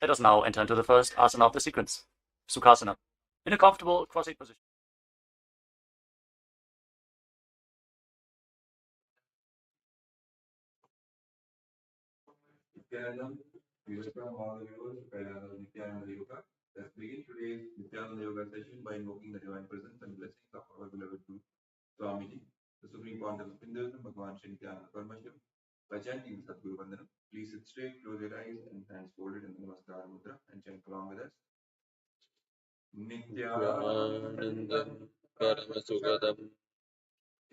Let us now enter into the first asana of the sequence, Sukhasana, in a comfortable cross-legged position. Welcome all the viewers to Nithyananda Yoga. Let's begin today's Nithyananda Yoga session by invoking the divine presence and blessings of our beloved Guru, Swamiji, the Supreme Pontiff of HINDUISM, Bhagavan Sri Nithyananda Paramashivam. By chanting the Sadguru Vandanam, please sit straight, close your eyes and hands folded in the Namaskara mudra and chant along with us. Nithyanandam Paramasukadam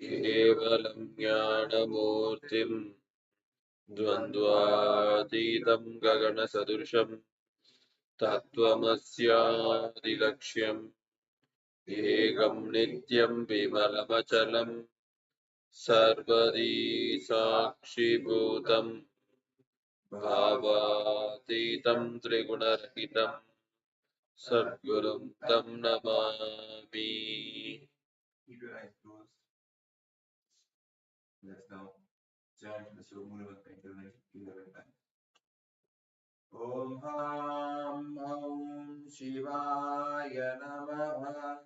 Kevalam Jnanamurtim Dvandvaditam Gagana Sadusham Tattvamasyadilaksham Ekam Nityam Vimalamachalam Sarvadi Sakshibhutam Bhavatitam Trigunarahitam Sadgurum Tam Namami. Keep your eyes closed. Let's now chant the Surmula incarnation 11 times. Om Ham Om Shivaya Namaha.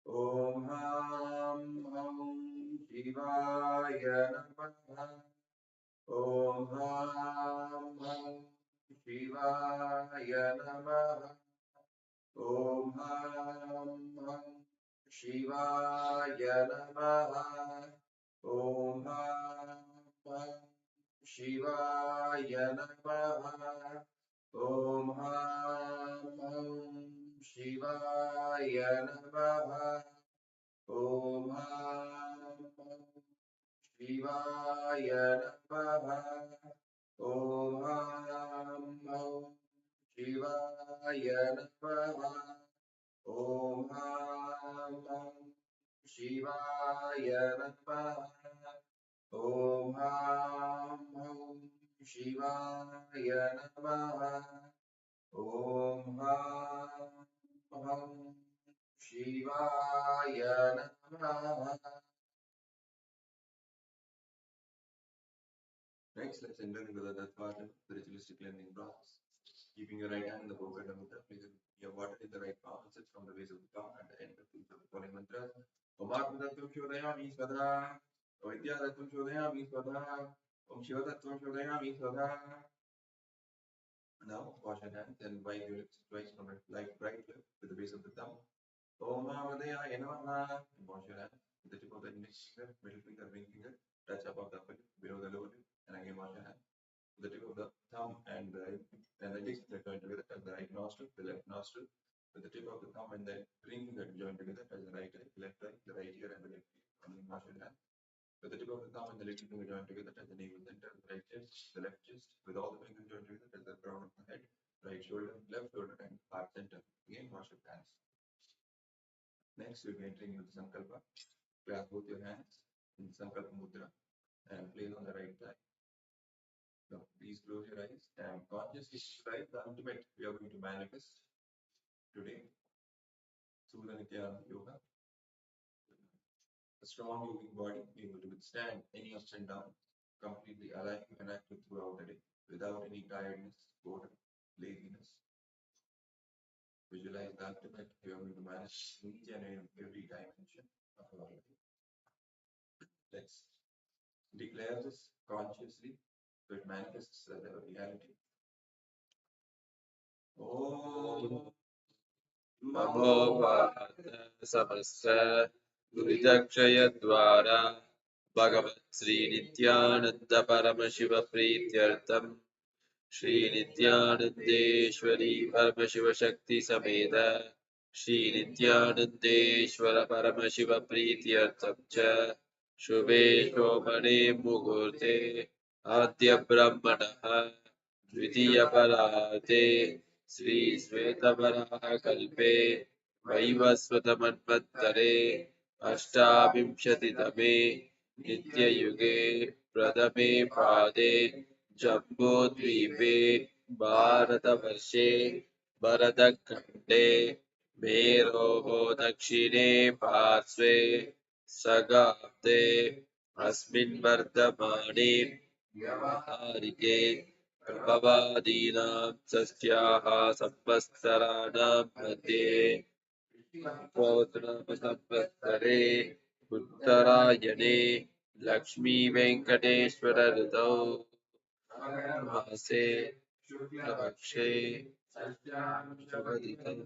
Om Ham Om Shivaya Namaha. Om Ham Om Shivaya Namaha. Om Ham Om Shivaya Namaha. Om Ham Om Shivaya Namaha. Om Ham Om Shivaya Namaha. Om Ham Om Shivaya Namaha. Om Ham Om Shivaya Namaha. Om Ham Om Shivaya Namaha. Om Ham Om Shivaya Namaha. Om Ham Om Shivaya Namaha. Next, let's enter into the death part of the ritualistic cleansing process. Keeping your right hand in the pocket of the place your water in the right palm and sit from the base of the thumb at the end of each of the following mantras. Om Atmadattvam Shodhayami Svadha. Om Vidyadatvam Shodhayami Svadha. Om Shivadatvam Shodhayami Svadha. Now, wash your hands and wipe your lips twice from a right lip with the base of the thumb. Om Mahavakya Namaha. Wash your hands with the tip of the index finger, middle finger, ring finger, touch above the upper lip, below the lower lip, and again wash your hands. The tip of the thumb and the index finger join together, touch the right nostril, the left nostril. With the tip of the thumb and the ring finger join together, touch the right eye, left eye, the right ear, and the left ear. And then wash your hands. With the tip of the thumb and the little finger join together, touch the navel center, the right chest, the left chest. With all the fingers joined together, touch the crown of the head, right shoulder, left shoulder, and heart center. Again, wash your hands. Next, you'll be entering into the Sankalpa. Clasp both your hands in the Sankalpa Mudra and place on the right thigh. Now, please close your eyes and consciously visualize the ultimate we are going to manifest today through the Nithyananda Yoga. A strong yogic body able to withstand any ups and downs, completely alive and active throughout the day without any tiredness, boredom, laziness. Visualize the ultimate we are going to manifest in each and every dimension of our life. Let's declare this consciously so it manifests as a reality. Om Namo Bhagavate Samasta Duridakshaya Dvara Bhagavat Sri Nithyananda Paramashiva Prithyaर्थम Shri Nithyanandeshwari Paramashiva Shakti Sameda Shri Nithyanandeshwara Paramashiva Prithyaर्थम Cha Shubhe Shobhane Mugurte Adya Brahmanaha Dvitiya Parate Sri Svetabaraha Kalpe Vaivasvata Manvantare Ashtabhimshatitame Nitya Yuge Pradame Pade Jambudvipe Bharatavarshe Bharatkhande Meroho Dakshine Parsve Sagapte Asmin Vardhamane Vyavaharike प्रभवादीनां सस्याः संवत्सराणां मध्ये संवत्सरे उत्तरायणे लक्ष्मीवेङ्कटेश्वर ऋतौ मासे शुक्लपक्षे शुभदिनं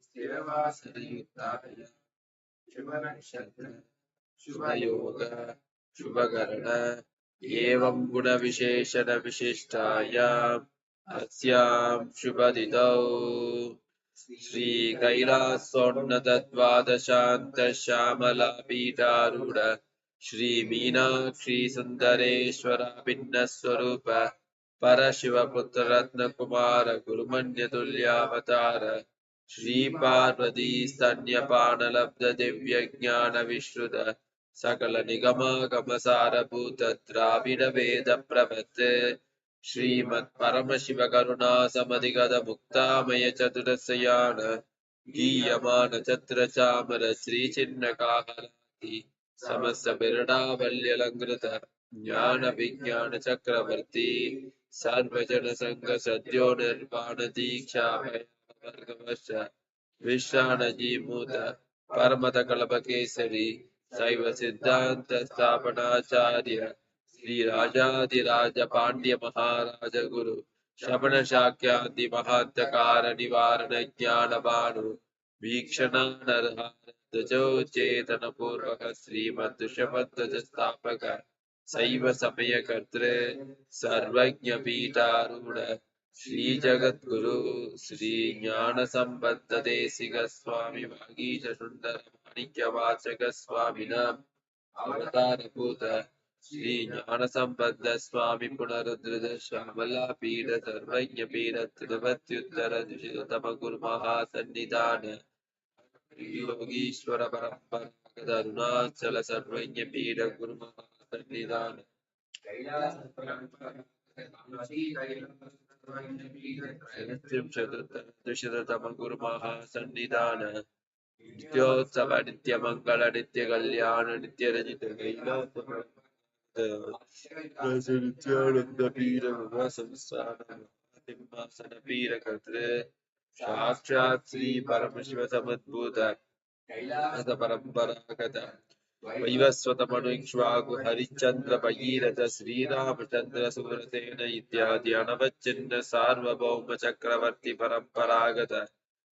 स्थिरवासरयुक्ताय शुभनक्षत्र शुभयोग शुभकरण एवं गुणविशेषण विशिष्टायाम् अस्यां शुभदिनौ श्रीकैलासोन्नतद्वादशान्तश्यामलापीठारूढ श्रीमीनाक्षी सुन्दरेश्वराभिन्नस्वरूप परशिवपुत्ररत्नकुमार गुरुमन्यतुल्यावतार श्रीपार्वती स्तन्यपानलब्धदिव्यज्ञानविश्रुत सकलनिगमागमसारभूत द्राविडवेदप्रभत् श्रीमत्परमशिवकरुणासमधिगतमुक्तामय चतुरस्यान गीयमान छत्रचामर श्रीचिन्नकाहराति समस्त बिरडावल्यलङ्कृत ज्ञानविज्ञानचक्रवर्ती सर्वजनसङ्घसद्यो निर्वाणदीक्षाभयावर्गवश विश्राणजीमूत परमतकल्पकेसरी शैव सिद्धान्त स्थापनाचार्य श्रीराजाधिराज पाण्ड्य महाराज गुरु शमन शाक्यादि महान्तकार निवारण ज्ञानभानु वीक्षणानर्हार ध्वजो चेतन पूर्वक श्रीमद्दुष्यपध्वज स्थापक शैव समयकर्तृ सर्वज्ञ पीठारूढ़ श्री जगद्गुरु श्री ज्ञान संबद्ध देशिक स्वामी वागीश सुंदर माणिक्य वाचक स्वामिनां अवतारभूत श्री ज्ञान संबद्ध स्वामी पुनरुद्ध श्यामला पीठ सर्वज्ञ पीठ तिरुवत्युत्तर द्विशतम गुरु महासन्निधान योगीश्वर परंपरा अरुणाचल सर्वज्ञ पीठ गुरु महासन्निधान द्विशतम गुरु महासन्निधान नित्योत्सव नित्य मंगल नित्य कल्याण नित्य रजित नित्यानंद पीर संस्थान पीर कर्तृ साक्षात् श्री परमशिव समुद्भूत कैलास परंपरागत वैवस्वत मनुक्ष्वाकु हरिश्चंद्र भगीरथ श्रीरामचंद्र सूरसेन इत्यादि अनवच्छिन्न सार्वभौम चक्रवर्ती परंपरागत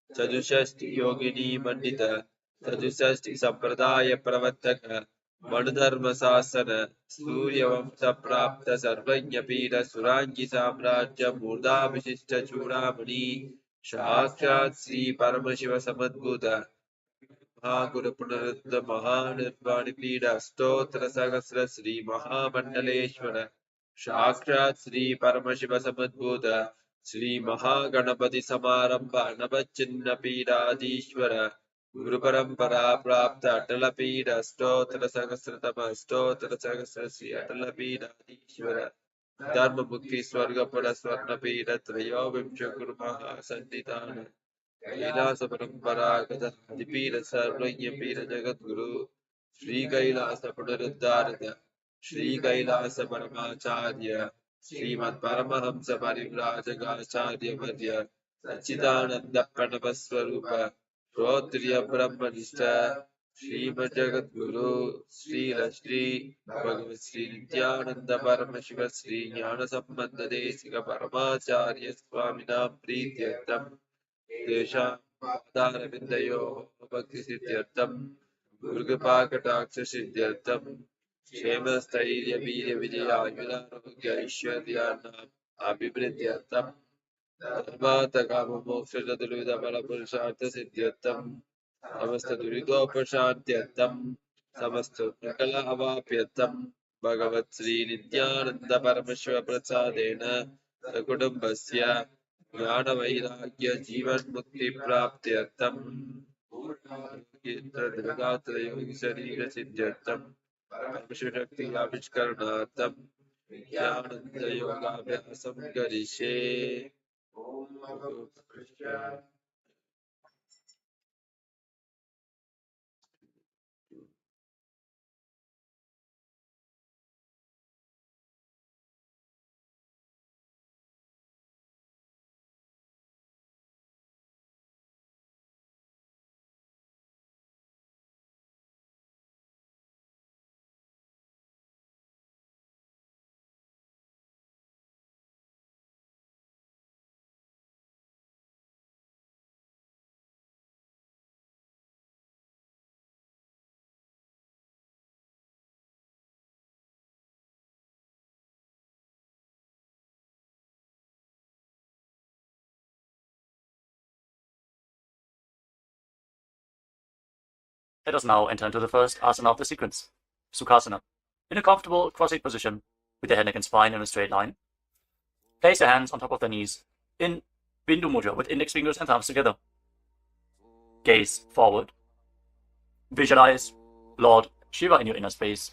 चतुष्षष्टि योगिनी मंडित चतुष्षष्टि संप्रदाय प्रवर्तक मनुधर्म शासन सूर्यवंश प्राप्त सर्वज्ञ पीठ सुरांगी साम्राज्य मूर्धा विशिष्ट चूड़ामणि साक्षात् श्री परमशिव समुद्भूत महागुरु पुनरुद्ध महानिर्वाण पीठ स्तोत्र सहस्र श्री महामंडलेश्वर साक्षात् श्री परमशिव समुद्भूत श्री महागणपति समारंभ नवचिन्न पीठाधीश्वर गुरु परंपरा प्राप्त अटल पीठ स्तोत्र सहस्रतम स्तोत्र सहस्र श्री अटल पीठाधीश्वर धर्म मुक्ति स्वर्ग पद स्वर्ण पीठ त्रयोविंश गुरु महासन्निधान कैलास परंपरागत आदिपीठ सर्वज्ञ पीठ जगद्गुरु श्री कैलास पुनरुद्धारक श्री कैलास परमाचार्य श्रीमत् परमहंस परिव्राजकाचार्य वर्य सच्चिदानंद प्रणव स्वरूप श्रोत्रिय ब्रह्मनिष्ठ श्रीमद् जगद्गुरु श्री भगवत श्री नित्यानंद परमशिव श्री ज्ञान संबंध देशिक परमाचार्य स्वामिनां प्रीत्यर्थम तेषां पादारविन्दयोः भक्तिसिद्ध्यर्थं गुरुकृपाकटाक्षसिद्ध्यर्थं क्षेमस्थैर्यवीर्यविजयायुरारोग्य ऐश्वर्याणाम् अभिवृद्ध्यर्थं धर्मार्थकाममोक्षचतुर्विधफलपुरुषार्थसिद्ध्यर्थं समस्तदुरितोपशान्त्यर्थं समस्तमङ्गलावाप्यर्थं भगवत् श्री नित्यानन्द परमशिव प्रसादेन सकुटुम्बस्य ज्ञानवैराग्य जीवन मुक्ति प्राप्त्यर्थं योगी शरीर सिद्ध्यर्थं परमशिवशक्ति आविष्करणार्थं नित्यानंद योगाभ्यासं करिष्ये। Let us now enter into the first asana of the sequence, Sukhasana. In a comfortable cross-legged position, with the head, neck, and spine in a straight line. Place your hands on top of the knees in Bindu Mudra with index fingers and thumbs together. Gaze forward. Visualize Lord Shiva in your inner space.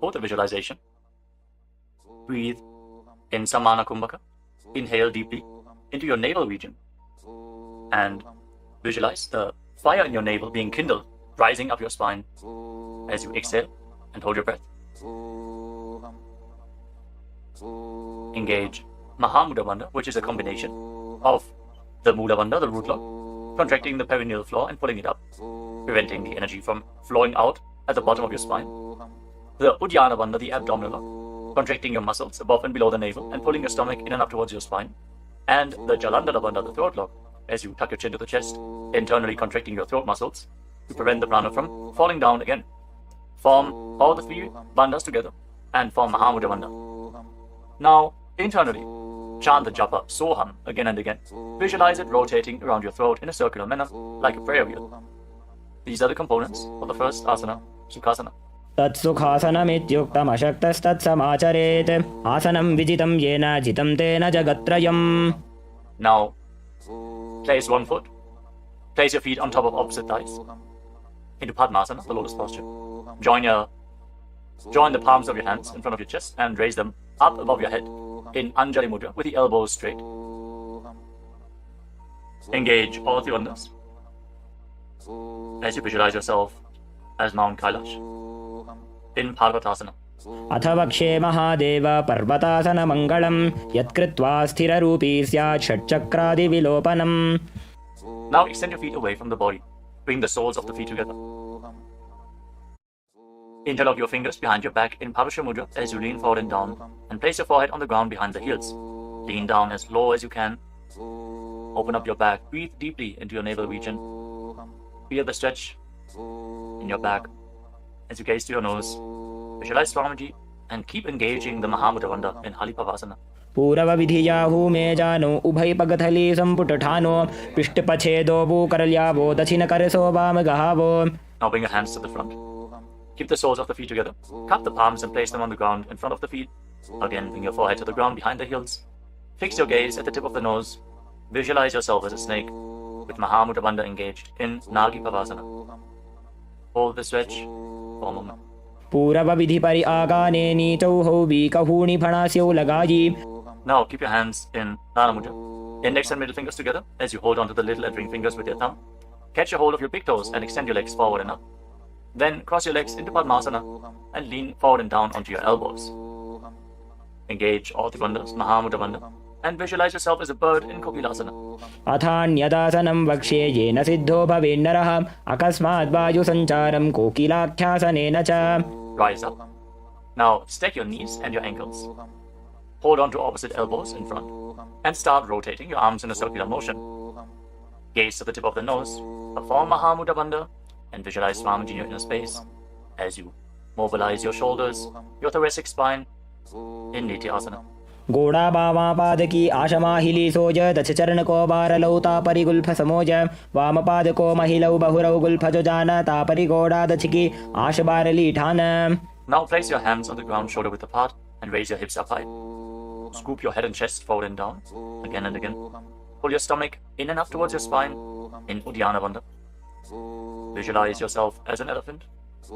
Hold the visualization. Breathe in Samana Kumbhaka. Inhale deeply into your navel region. And visualize the fire in your navel being kindled, rising up your spine as you exhale and hold your breath. Engage Mahamudra Bandha, which is a combination of the Mula Bandha, the root lock, contracting the perineal floor and pulling it up, preventing the energy from flowing out at the bottom of your spine. The Uddiyana Bandha, the abdominal lock, contracting your muscles above and below the navel and pulling your stomach in and up towards your spine. And the Jalandhara Bandha, the throat lock, as you tuck your chin to the chest, internally contracting your throat muscles to prevent the prana from falling down again. Form all the three bandhas together and form Mahamudra Bandha. Now, internally, chant the japa Soham again and again. Visualize it rotating around your throat in a circular manner, like a prayer wheel. These are the components of the first asana, Sukhasana. तत्सुखासनमित्युक्तमशक्तस्तत्समाचरेत् आसनं विजितं येन जितं तेन जगत्त्रयम्. Now, place one foot. Place your feet on top of opposite thighs. Into Padmasana, the lotus posture. Join the palms of your hands in front of your chest and raise them up above your head in Anjali Mudra with the elbows straight. Engage all three bandhas as you visualize yourself as Mount Kailash in Parvatasana. अथ वक्षे महादेव पर्वतासनमङ्गलं यत्कृत्वा स्थिररूपी स्यात् षट्चक्रादिविलोपनम्. Now extend your feet away from the body. Bring the soles of the feet together. Interlock your fingers behind your back in Parasha Mudra as you lean forward and down, and place your forehead on the ground behind the heels. Lean down as low as you can. Open up your back. Breathe deeply into your navel region. Feel the stretch in your back as you gaze to your nose. Visualize Swamiji and keep engaging the Mahamudra Bandha in Halipavasana. पूरवविधियाहू मे जानो उभय पगथली संपुटठानो पृष्ठपछेदो भूकरल्यावो दक्षिणकरसो वामगहावो. Now bring your hands to the front. Keep the soles of the feet together. Cup the palms and place them on the ground in front of the feet. Again, bring your forehead to the ground behind the heels. Fix your gaze at the tip of the nose. Visualize yourself as a snake with Mahamudra Bandha engaged in Nagi Pavasana. Hold the stretch for a moment. पूरवविधि परि आगाने नीचौहौ वीकहूणि फणास्यौ लगायि. Now keep your hands in Nana Mudra. Index and middle fingers together as you hold onto the little and ring fingers with your thumb. Catch a hold of your big toes and extend your legs forward and up. Then cross your legs into Padmasana and lean forward and down onto your elbows. Engage all the bandhas, Mahamudra Bandha, and visualize yourself as a bird in Kokilasana. अथान्यदासनं वक्ष्ये येन सिद्धो भवेन्नरः अकस्मात् वायुसञ्चारं कोकिलाख्यासनेन च. Rise up. Now stack your knees and your ankles. Hold on to opposite elbows in front and start rotating your arms in a circular motion. Gaze to the tip of the nose, perform Mahamudra Bandha, and visualize Swamiji in your inner space as you mobilize your shoulders, your thoracic spine in Nithyananda. गोड़ा बामा पादकी आशमाहिली सोज दशचरणको बारलौ तापरिगुल्फ समोज वामपादको महिलौ बहुरौ गुल्फजो जान तापरिगोड़ा दछकी आशबारली ठान. Now place your hands on the ground shoulder width apart and raise your hips up high. Scoop your head and chest forward and down again and again. Pull your stomach in and up towards your spine in Uddiyana Bandha. Visualize yourself as an elephant.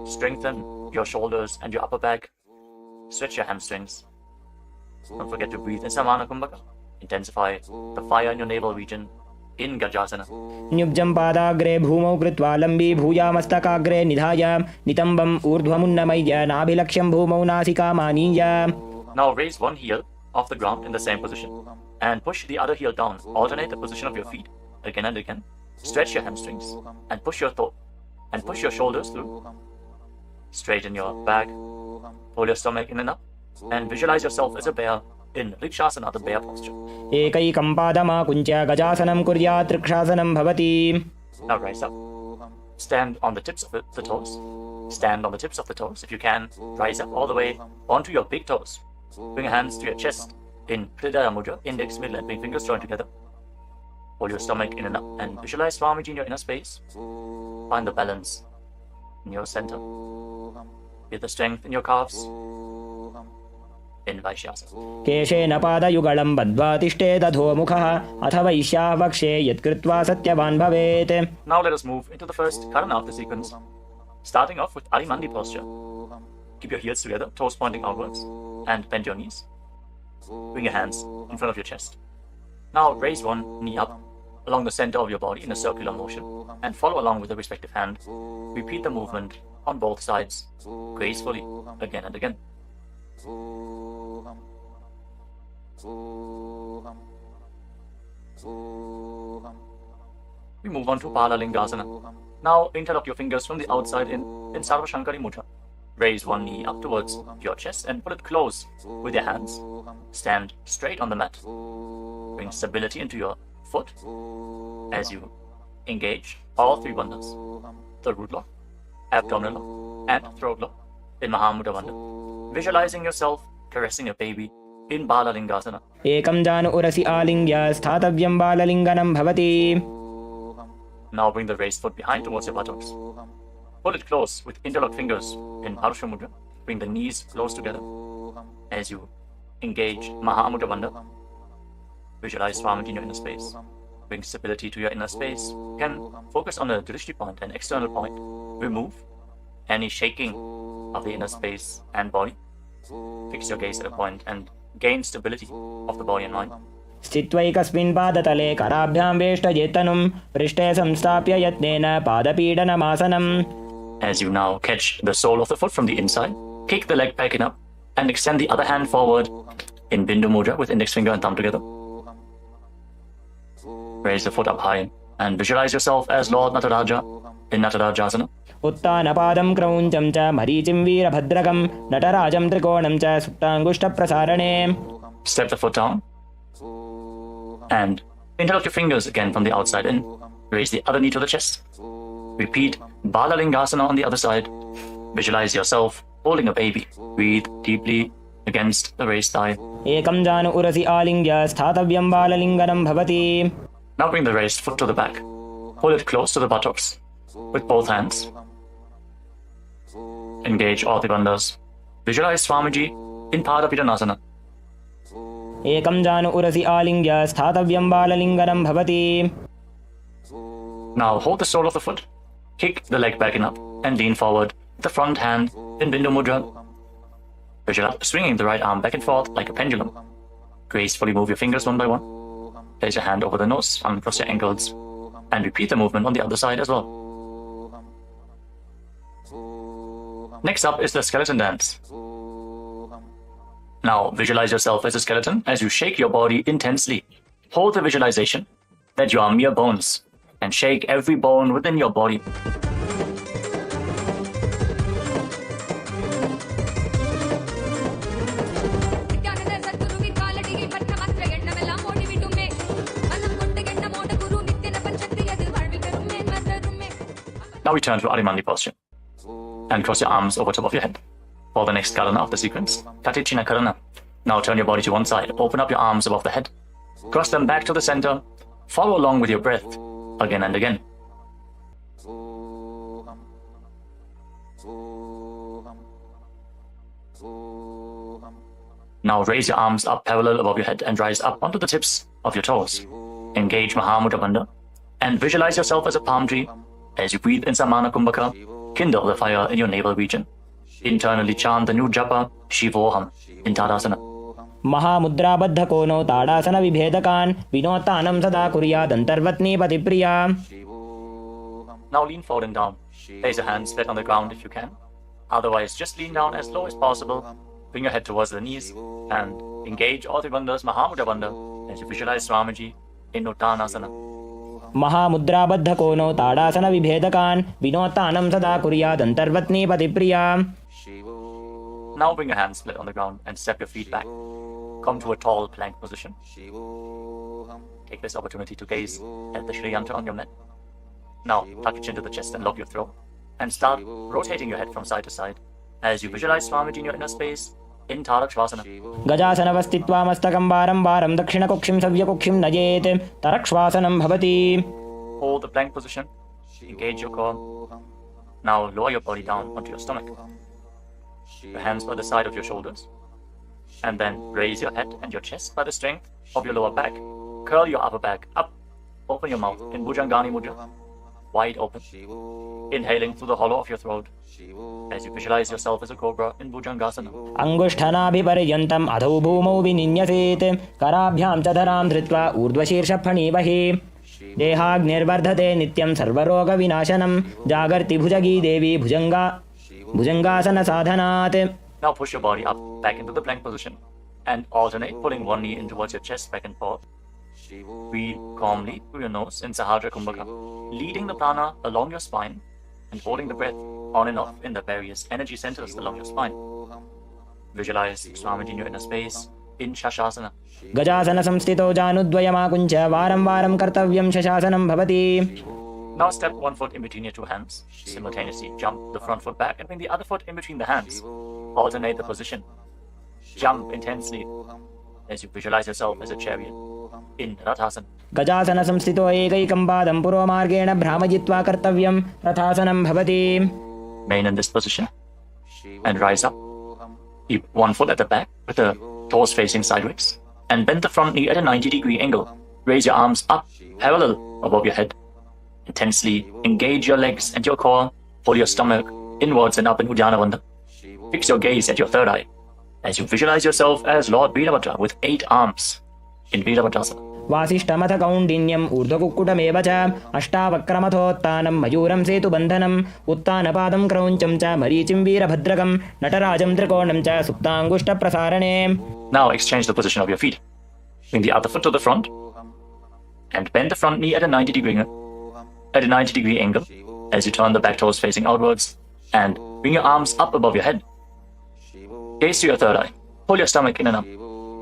Strengthen your shoulders and your upper back. Stretch your hamstrings. Don't forget to breathe in Samana Kumbhaka. Intensify the fire in your navel region in Gajasana. न्युब्जं पादाग्रे भूमौ कृत्वा लम्बी भूयामस्तकाग्रे निधाय नितम्बम् ऊर्ध्वमुन्नमय्य नाभिलक्ष्यं भूमौ नासिकामानीय. Now raise one heel off the ground in the same position and push the other heel down. Alternate the position of your feet again and again. Stretch your hamstrings and push your shoulders through. Straighten your back. Pull your stomach in and up. And visualize yourself as a bear in Rikshasana, the bear posture. एकैकं पादमाकुञ्च्य गजासनं कुर्यात् ऋक्षासनं भवति. Now rise up. Stand on the tips of the toes. Stand on the tips of the toes. If you can, rise up all the way onto your big toes. Bring your hands to your chest in Hridaya Mudra, index, middle and ring fingers joined together. Hold your stomach in and up and visualize Swamiji in your inner space. Find the balance in your center. Feel the strength in your calves in Vaishyasa. केशेन पादयुगलं बद्ध्वा तिष्ठेदधोमुखः अथ वैश्याः वक्षे यत्कृत्वा सत्यवान् भवेत्. Now let us move into the first karana of the sequence, starting off with Arimandi posture. Keep your heels together, toes pointing outwards, and bend your knees. Bring your hands in front of your chest. Now raise one knee up along the center of your body in a circular motion and follow along with the respective hand. Repeat the movement on both sides gracefully again and again. We move on to Balalingasana. Now interlock your fingers from the outside in Sarva Shankari Mudra. Raise one knee up towards your chest and pull it close with your hands. Stand straight on the mat. Bring stability into your foot as you engage all three bandhas: the root lock, abdominal lock, and throat lock in Mahamudra Bandha. Visualizing yourself caressing a baby in Balalingasana. एकं जानु उरसि आलिङ्ग्य स्थातव्यं बाललिङ्गनं भवति. Now bring the raised foot behind towards your buttocks. Pull it close with interlocked fingers in Harsha Mudra. Bring the knees close together as you engage Mahamudra Bandha. Visualize Swamiji in your inner space. Bring stability to your inner space. You can focus on a drishti point, an external point. Remove any shaking of the inner space and body. Fix your gaze at a point and gain stability of the body and mind. स्थित्वैकस्मिन् पादतले कराभ्यां वेष्टयेत्तनुं पृष्ठे संस्थाप्य यत्नेन पादपीडनमासनम्. As you now catch the sole of the foot from the inside, kick the leg back and up and extend the other hand forward in Bindu Mudra with index finger and thumb together. Raise the foot up high and visualize yourself as Lord Nataraja in Natarajasana. उत्तानपादं क्रौञ्चं च मरीचिं वीरभद्रकं नटराजं त्रिकोणं च सुप्ताङ्गुष्ठप्रसारणे. Step the foot down and interlock your fingers again from the outside in. Raise the other knee to the chest. Repeat Balalingasana on the other side. Visualize yourself holding a baby. Breathe deeply against the raised thigh. एकं जानु उरसि आलिङ्ग्य स्थातव्यं बाललिङ्गनं भवति. Now bring the raised foot to the back. Hold it close to the buttocks with both hands. Engage all the bandhas. Visualize Swamiji in Padapidanasana. एकं जानु उरसि आलिङ्ग्य स्थातव्यं बाललिङ्गनं भवति. Now hold the sole of the foot. Kick the leg back and up and lean forward with the front hand in Bindu Mudra. Visualize swinging the right arm back and forth like a pendulum. Gracefully move your fingers one by one. Place your hand over the nose, uncross your ankles, and repeat the movement on the other side as well. Next up is the skeleton dance. Now visualize yourself as a skeleton as you shake your body intensely. Hold the visualization that you are mere bones and shake every bone within your body. Now we turn to Arimandi posture and cross your arms over top of your head. For the next karana of the sequence, Katichina Karana. Now turn your body to one side, open up your arms above the head, cross them back to the center, follow along with your breath again and again. Now raise your arms up parallel above your head and rise up onto the tips of your toes. Engage Mahamudra Bandha and visualize yourself as a palm tree. As you breathe in Samana Kumbhaka, kindle the fire in your navel region. Internally chant the new japa Shivoham in Tadasana. महामुद्राबद्धकोनो tadasana विभेदकान् विनोत्तानं सदा कुर्यादन्तर्वत्नी पतिप्रिया. Now lean forward and down. Place your hands flat on the ground if you can. Otherwise, just lean down as low as possible. Bring your head towards the knees and engage all the bandhas Mahamudra Bandha as you visualize Swamiji in Uttanasana. महामुद्राबद्धकोनो tadasana विभेदकान् विनोत्तानं सदा कुर्यादन्तर्वत्नी पतिप्रिया. Now bring your hands flat on the ground and step your feet back. Come to a tall plank position. Take this opportunity to gaze at the Shri Yantra on your mat. Now tuck your chin to the chest and lock your throat. And start rotating your head from side to side as you visualize Swamiji in your inner space in Tarakshvasana. गजासनवस्थित्वा मस्तकं वारं वारं दक्षिणकुक्षिं सव्यकुक्षिं नयेत् तरक्ष्वासनं भवति. Hold the plank position. Engage your core. Now lower your body down onto your stomach. Your hands by the side of your shoulders. And then raise your head and your chest by the strength of your lower back. Curl your upper back up. Open your mouth in Bhujangani Mudra. Wide open. Inhaling through the hollow of your throat as you visualize yourself as a cobra in Bhujangasana. अंगुष्ठनाभिपर्यन्तम् अधौ भूमौ विनिन्यसेत् कराभ्यां च धरां धृत्वा ऊर्ध्वशीर्षफणीवहि देहाग्निर्वर्धते नित्यं सर्वरोगविनाशनं जागर्ति भुजगी देवी भुजंगासन साधनात्. Now push your body up back into the plank position and alternate pulling one knee in towards your chest back and forth. Breathe calmly through your nose in Sahasrara Kumbhaka, leading the prana along your spine and holding the breath on and off in the various energy centers along your spine. Visualize Swamiji in your inner space in Shashasana. गजासन संस्थितो जानुद्वयमाकुञ्च वारं वारं कर्तव्यं शशासनं भवति. Now step one foot in between your two hands. Simultaneously jump the front foot back and bring the other foot in between the hands. Alternate the position. Jump intensely as you visualize yourself as a chariot in Rathasana. गजासन संस्थितो एकैकं पादं पुरोमार्गेण भ्रामयित्वा कर्तव्यं रथासनं भवति. Remain in this position and rise up. Keep one foot at the back with the toes facing sideways and bend the front knee at a 90-degree angle. Raise your arms up parallel above your head. Intensely engage your legs and your core. Pull your stomach inwards and up in Uddiyana Bandha. Fix your gaze at your third eye as you visualize yourself as Lord Veerabhadra with 8 arms in Veerabhadrasana. वासिष्ठमथ कौण्डिन्यम् ऊर्ध्वकुक्कुटमेव च अष्टावक्रमथोत्तानं मयूरं सेतुबन्धनम् उत्तानपादं क्रौञ्चं च मरीचिं वीरभद्रकं नटराजं त्रिकोणं च सुप्ताङ्गुष्ठप्रसारणे. Now exchange the position of your feet. Bring the other foot to the front and bend the front knee at a 90-degree angle as you turn the back toes facing outwards and bring your arms up above your head. Gaze to your third eye. Pull your stomach in and up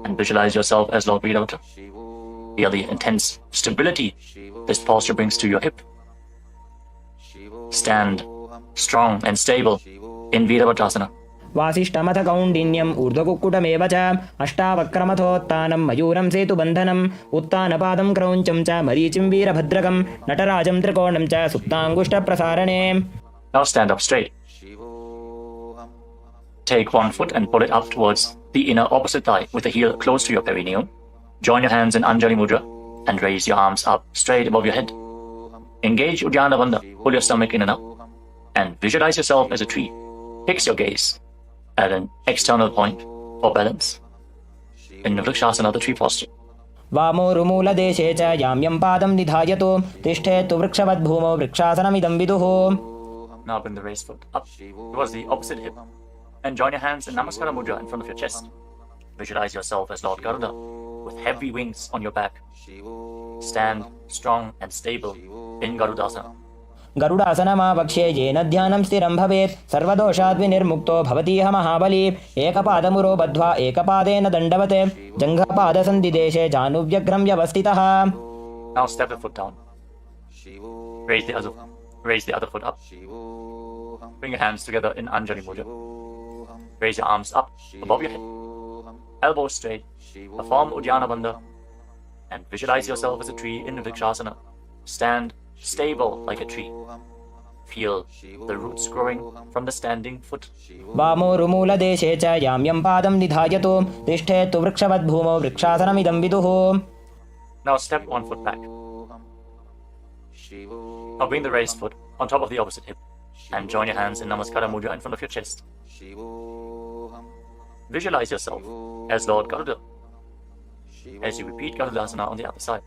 and visualize yourself as Lord Veerabhadra. Feel the intense stability this posture brings to your hip. Stand strong and stable in Veerabhadrasana. वासिष्ठमथ कौण्डिन्यम् ऊर्ध्वकुक्कुटमेव च अष्टावक्रमथोत्तानं मयूरं सेतुबन्धनम् उत्तानपादं क्रौञ्चं च मरीचिं वीरभद्रकं नटराजं त्रिकोणं च सुप्ताङ्गुष्ठप्रसारणे. Now stand up straight. Take one foot and pull it up towards the inner opposite thigh with the heel close to your perineum. Join your hands in Anjali Mudra and raise your arms up straight above your head. Engage Uddiyana Bandha, pull your stomach in and up, and visualize yourself as a tree. Fix your gaze at an external point for balance in Vrikshasana, the tree posture. वामोरुमूलदेशे च याम्यं पादं निधायतु तिष्ठेत्तु वृक्षवद्भूमौ वृक्षासनमिदं विदुः. Now bring the raised foot up towards the opposite hip and join your hands in Namaskara Mudra in front of your chest. Visualize yourself as Lord Garuda with heavy wings on your back. Stand strong and stable in Garudasana. गरुडासनमावक्ष्ये येन ध्यानं स्थिरं भवेत् सर्वदोषाद् विनिर्मुक्तो भवतीह महाबली एकपादमुरो बद्ध्वा एकपादेन दण्डवत् जङ्घपादसन्धिदेशे जानुव्यग्रं व्यवस्थितः. Now step the foot down. Raise the other foot up. Bring your hands together in Anjali Mudra. Raise your arms up above your head. Elbows straight. Perform Uddiyana Bandha and visualize yourself as a tree in Vrikshasana. Stand stable like a tree. Feel the roots growing from the standing foot. वामोरुमूलदेशे च याम्यं पादं निधायतु तिष्ठेत्तु वृक्षवद्भूमौ वृक्षासनमिदं विदुः. Now step one foot back. Now bring the raised foot on top of the opposite hip and join your hands in Namaskara Mudra in front of your chest. Visualize yourself as Lord Garuda as you repeat Garudasana on the other side.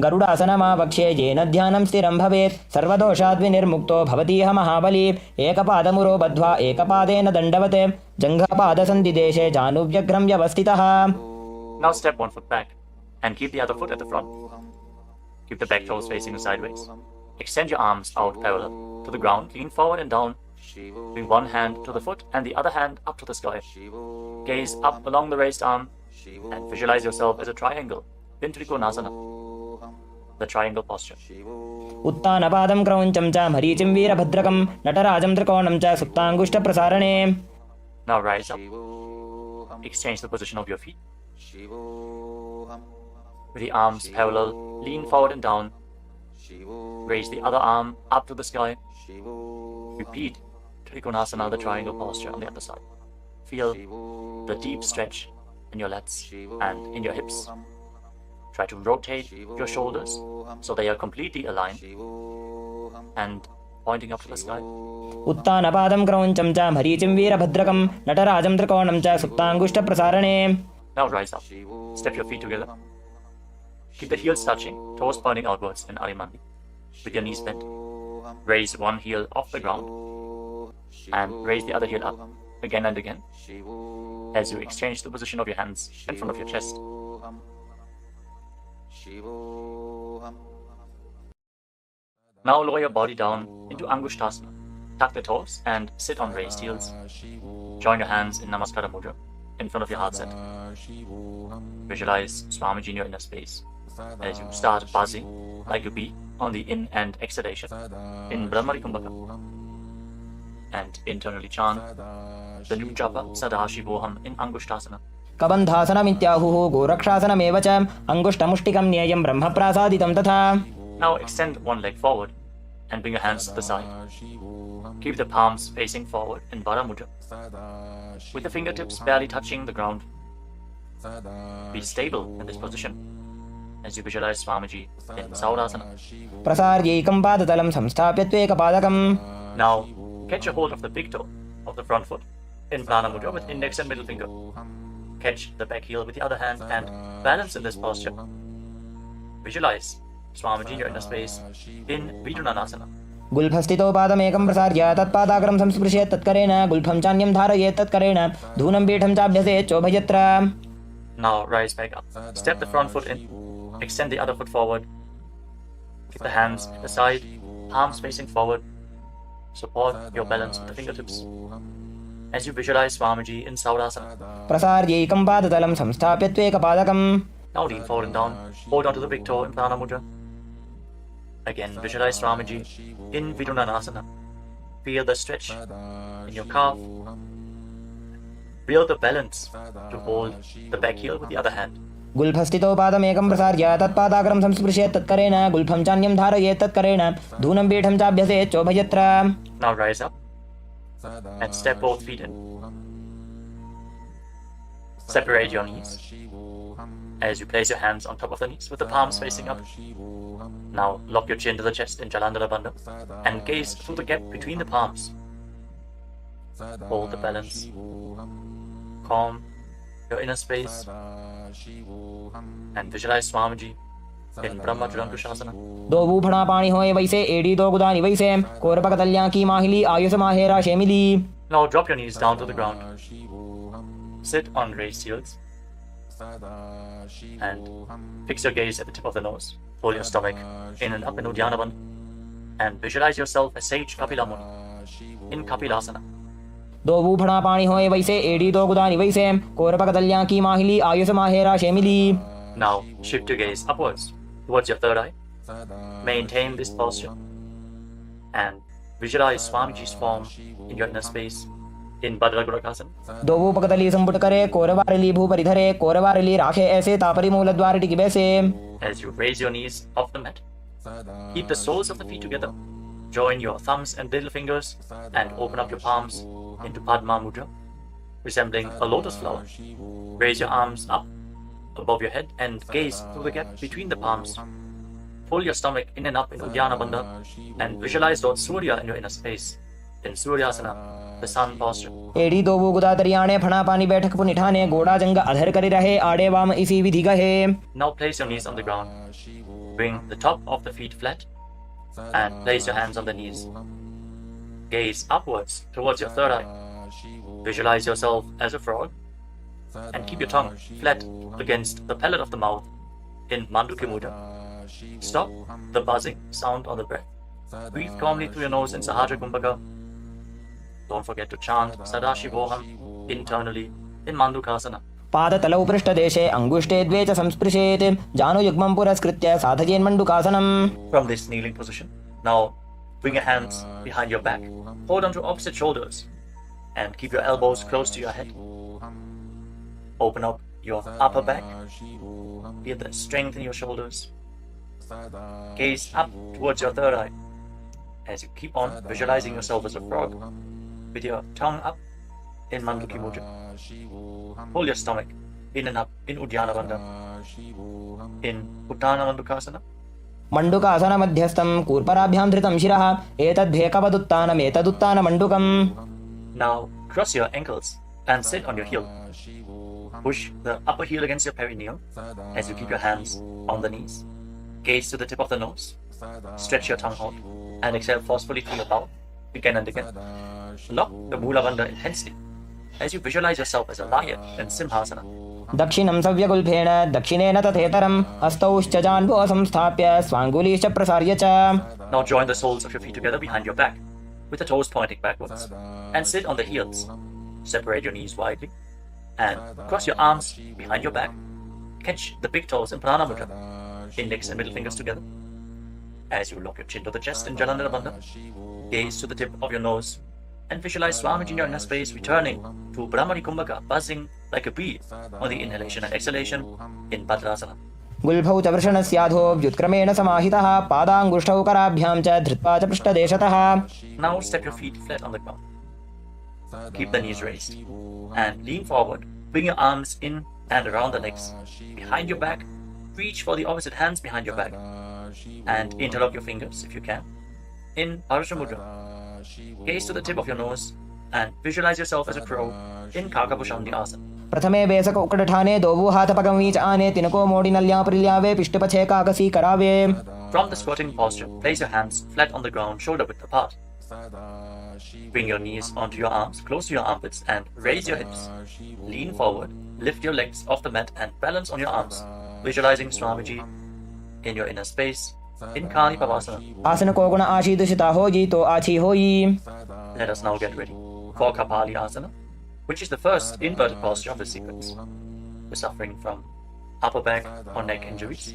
गरुडासनमावक्ष्ये येन ध्यानं स्थिरं भवेत् सर्वदोषाद् विनिर्मुक्तो भवतीह महाबली एकपादमुरो बद्ध्वा एकपादेन दण्डवत् जङ्घपादसन्धिदेशे जानुव्यग्रं व्यवस्थितः. Now step one foot back and keep the other foot at the front. Keep the back toes facing sideways. Extend your arms out parallel to the ground, lean forward and down. Bring one hand to the foot and the other hand up to the sky. Gaze up along the raised arm and visualize yourself as a triangle in Trikonasana, the triangle posture. उत्तानपादं क्रौञ्चं च मरीचिं वीरभद्रकं नटराजं त्रिकोणं च सुप्ताङ्गुष्ठप्रसारणे. Now rise up. Exchange the position of your feet. With the arms parallel, lean forward and down. Raise the other arm up to the sky. Repeat Trikonasana, the triangle posture on the other side. Feel the deep stretch in your lats and in your hips. Try to rotate your shoulders so they are completely aligned and pointing up to the sky. उत्तानपादं क्रौञ्चं च मरीचिं वीरभद्रकं नटराजं त्रिकोणं च सुप्ताङ्गुष्ठप्रसारणे. Now rise up. Step your feet together. Keep the heels touching, toes pointing outwards in Arimandi, with your knees bent. Raise one heel off the ground and raise the other heel up again and again as you exchange the position of your hands in front of your chest. Now lower your body down into Angushtasana. Tuck the toes and sit on raised heels. Join your hands in Namaskara Mudra in front of your heart center. Visualize Swamiji in your inner space as you start buzzing like a bee on the in and exhalation in Brahmari Kumbhaka. And internally chant the new japa Sadashivoham in Angushtasana. कबन्धासनमित्याहुः गोरक्षासनमेव च अङ्गुष्ठमुष्टिकं न्येयं ब्रह्मप्रासादितं तथा. Now extend one leg forward and bring your hands to the side. Keep the palms facing forward in Vara Mudra, with the fingertips barely touching the ground. Be stable in this position as you visualize Swamiji in Saurasana. प्रसार्यैकं पादतलं संस्थाप्य त्वेकपादकम्. Now catch a hold of the big toe of the front foot in Prana Mudra with index and middle finger. Catch the back heel with the other hand and balance in this posture. Visualize Swamiji in your inner space in Vidunanasana. गुल्फस्थितो पादमेकं प्रसार्य तत्पादाग्रं संस्पृशेत् तत्करेण गुल्फं चान्यं धारयेत् तत्करेण धूनं पीठं चाभ्यसेत् चोभयत्र. Now rise back up. Step the front foot in. Extend the other foot forward. Keep the hands at the side, palms facing forward. Support your balance with the fingertips as you visualize Swamiji in Saurasana. प्रसार्यैकं पादतलं संस्थाप्य त्वेकपादकम्. Now lean forward and down. Hold onto the big toe in Prana Mudra. Again, visualize Swamiji in Vidunanasana. Feel the stretch in your calf. Feel the balance to hold the back heel with the other hand. गुल्फस्थितो पादमेकं प्रसार्य तत्पादाग्रं संस्पृशेत् तत्करेण गुल्फं चान्यं धारयेत् तत्करेण धूनं पीठं चाभ्यसेत् चोभयत्र. Now rise up and step both feet in. Separate your knees as you place your hands on top of the knees with the palms facing up. Now lock your chin to the chest in Jalandhara Bandha and gaze through the gap between the palms. Hold the balance. Calm your inner space and visualize Swamiji in Brahma Jurankushasana. दो बूफड़ा पानी होए वैसे एड़ी दो गुदानी वैसे कोरपक तल्या की माहिली Ayush माहेरा शेमिली. Now drop your knees down to the ground. Sit on raised heels and fix your gaze at the tip of the nose. Pull your stomach in and up in Uddiyana Bandha and visualize yourself as sage Kapila Muni in Kapilasana. दो बूफड़ा पानी होए वैसे एड़ी दो गुदानी वैसे कोरपक तल्या की माहिली Ayush माहेरा शेमिली. Now shift your gaze upwards towards your third eye. Maintain this posture and visualize Swamiji's form in your inner space in Bhadragurakasana. दो बूपक तली संपुट करे कोरवारली भूपरि धरे कोरवारली राखे ऐसे तापरी मूल द्वार टिकी बैसे. As you raise your knees off the mat, keep the soles of the feet together. Join your thumbs and little fingers and open up your palms into Padma Mudra, resembling a lotus flower. Raise your arms up above your head and gaze through the gap between the palms. Pull your stomach in and up in Uddiyana Bandha and visualize Lord Surya in your inner space in Suryasana, the sun posture. एड़ी दो वो गुदा तरियाणे फणा पानी बैठक पुनिठाने गोड़ा जंग अधर करी रहे आड़े वाम इसी विधि गहे. Now place your knees on the ground. Bring the top of the feet flat and place your hands on the knees. Gaze upwards towards your third eye. Visualize yourself as a frog and keep your tongue flat against the palate of the mouth in Manduki Mudra. Stop the buzzing sound on the breath. Breathe calmly through your nose in Sahaja Kumbhaka. Don't forget to chant Sadashivoham internally in Mandukasana. पादतलौ पृष्ठदेशे अङ्गुष्ठे द्वे च संस्पृशेत् जानुयुग्मं पुरस्कृत्य साधयेन्मण्डुकासनम्. From this kneeling position, now bring your hands behind your back. Hold onto opposite shoulders and keep your elbows close to your head. Open up your upper back. Feel the strength in your shoulders. Gaze up towards your third eye as you keep on visualizing yourself as a frog with your tongue up in Mandukhi Mudra. Hold your stomach in and up in Uddiyana Bandha, in Uttana Mandukasana. मण्डुकासन मध्यस्थं कूर्पराभ्यां धृतं शिरः एतद्भेकवदुत्तानमेतदुत्तानमण्डुकम्. Now cross your ankles and sit on your heel. Push the upper heel against your perineum as you keep your hands on the knees. Gaze to the tip of the nose. Stretch your tongue out and exhale forcefully through your mouth again and again. Lock the Mula Bandha intensely as you visualize yourself as a lion in Simhasana. दक्षिणं सव्यगुल्फेन दक्षिणेन तथेतरं हस्तौश्च जान्वो संस्थाप्य स्वाङ्गुलीश्च प्रसार्य च. Now join the soles of your feet together behind your back with the toes pointing backwards and sit on the heels. Separate your knees widely and cross your arms behind your back. Catch the big toes in Prana Mudra, index and middle fingers together. As you lock your chin to the chest in Jalandhara Bandha, gaze to the tip of your nose and visualize Swamiji in your inner space returning to Brahmari Kumbhaka, buzzing like a bee on the inhalation and exhalation in Bhadrasana. गुल्फौ च वृषणस्याधो व्युत्क्रमेण समाहितः पादाङ्गुष्ठौ कराभ्यां च धृत्वा च पृष्ठदेशतः. Now step your feet flat on the ground. Keep the knees raised and lean forward. Bring your arms in and around the legs. Behind your back, reach for the opposite hands behind your back and interlock your fingers if you can in Parasha Mudra. Gaze to the tip of your nose and visualize yourself as a crow in Kakabhushandi Asana. प्रथमे बेसक उकडठाने दोवु हाथपगमीच आने तिनको मोडिनल्या परिल्यावे पिष्टपछे काकसी करावे. From the squatting posture, place your hands flat on the ground, shoulder width apart. Bring your knees onto your arms, close to your armpits, and raise your hips. Lean forward, lift your legs off the mat, and balance on your arms, visualizing Swamiji in your inner space in Kali Pavasana. आसन को गुण आशी दुषिता होई तो आछी होई. Let us now get ready for Kapali Asana, which is the first inverted posture of the sequence. We're suffering from upper back or neck injuries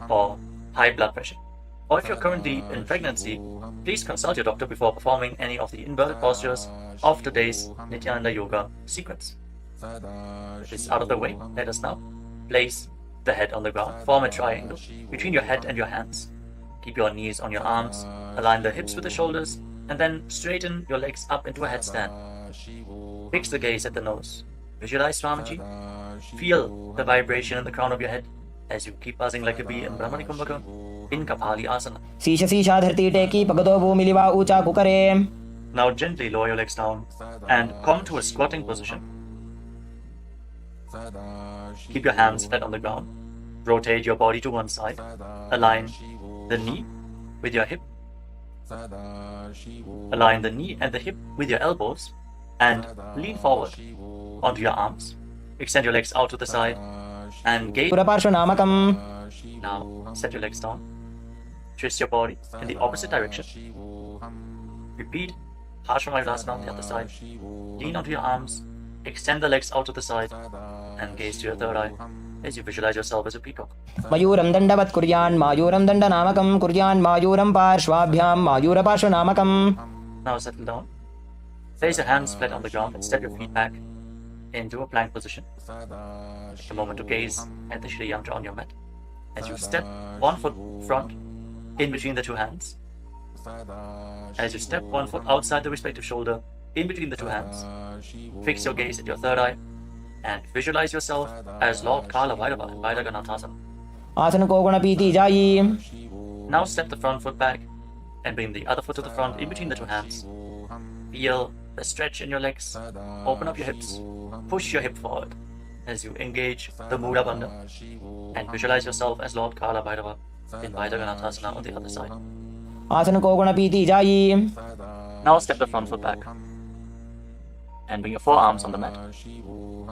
or high blood pressure. Or if you're currently in pregnancy, please consult your doctor before performing any of the inverted postures of today's Nithyananda Yoga sequence. With this out of the way, let us now place the head on the ground. Form a triangle between your head and your hands. Keep your knees on your arms, align the hips with the shoulders, and then straighten your legs up into a headstand. Fix the gaze at the nose. Visualize Swamiji. Feel the vibration in the crown of your head as you keep buzzing like a bee in Brahmani Kumbhaka in Kapali Asana. शीश शीशा धरती टेकी पगदो भूमिलिवा ऊंचा कुकरे. Now gently lower your legs down and come to a squatting position. Keep your hands flat on the ground. Rotate your body to one side. Align the knee with your hip. Align the knee and the hip with your elbows and lean forward onto your arms. Extend your legs out to the side and gaze. पुरपार्श्वनामकम्. Now set your legs down. Twist your body in the opposite direction. Repeat Parsvamayurasana on the other side. Lean onto your arms. Extend the legs out to the side and gaze to your third eye as you visualize yourself as a peacock. मयूरं दण्डवत् कुर्यान् मायूरं दण्डनामकं कुर्यान् मायूरं पार्श्वाभ्यां मायूरपार्श्वनामकम्. Now settle down. Place your hands flat on the ground and step your feet back into a plank position. Take a moment to gaze at the Shri Yantra on your mat. As you step one foot front in between the two hands. As you step one foot outside the respective shoulder in between the two hands. Fix your gaze at your third eye and visualize yourself as Lord Kala Bhairava in Vairaganathasana. आसन को गुण पीती जाई. Now step the front foot back and bring the other foot to the front in between the two hands. Feel the stretch in your legs. Open up your hips. Push your hip forward as you engage the Mula Bandha and visualize yourself as Lord Kala Bhairava in Vairaganathasana on the other side. आसन को गुण पीती जाई. Now step the front foot back and bring your forearms on the mat.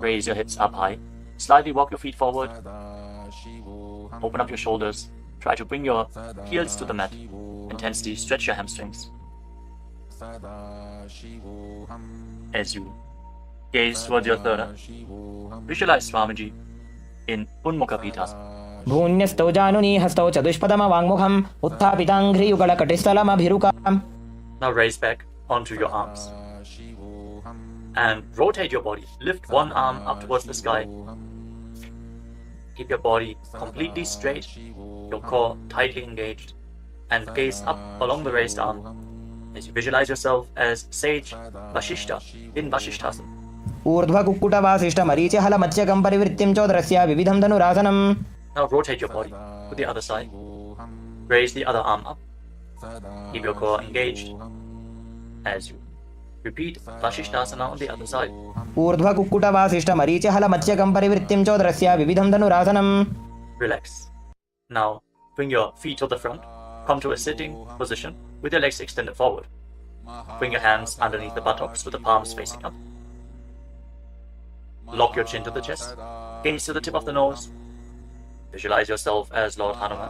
Raise your hips up high. Slightly walk your feet forward. Open up your shoulders. Try to bring your heels to the mat. Intensely stretch your hamstrings. As you gaze towards your third eye, visualize Swamiji in Unmukha Pitasana. भून्यस्तौ जानुनी हस्तौ चतुष्पदमवाङ्मुखम् उत्थापिताङ्घ्रियुगलकटिस्थलमभिरुकाम्. Now raise back onto your arms and rotate your body. Lift one arm up towards the sky. Keep your body completely straight, your core tightly engaged, and gaze up along the raised arm As you visualize yourself as sage Vashishta in Vashishthasana. ऊर्ध्वकुक्कुटवासिष्ठमरीचिहलमत्स्यकं परिवृत्तिं चोदरस्य विविधं धनुरासनम्. Now rotate your body to the other side. Raise the other arm up. Keep your core engaged as you repeat Vashishthasana on the other side. ऊर्ध्वकुक्कुटवासिष्ठमरीचिहलमत्स्यकं परिवृत्तिं चोदरस्य विविधं धनुरासनम्. Relax. Now bring your feet to the front. Come to a sitting position with your legs extended forward. Bring your hands underneath the buttocks with the palms facing up. Lock your chin to the chest. Gaze to the tip of the nose. Visualize yourself as Lord Hanuman.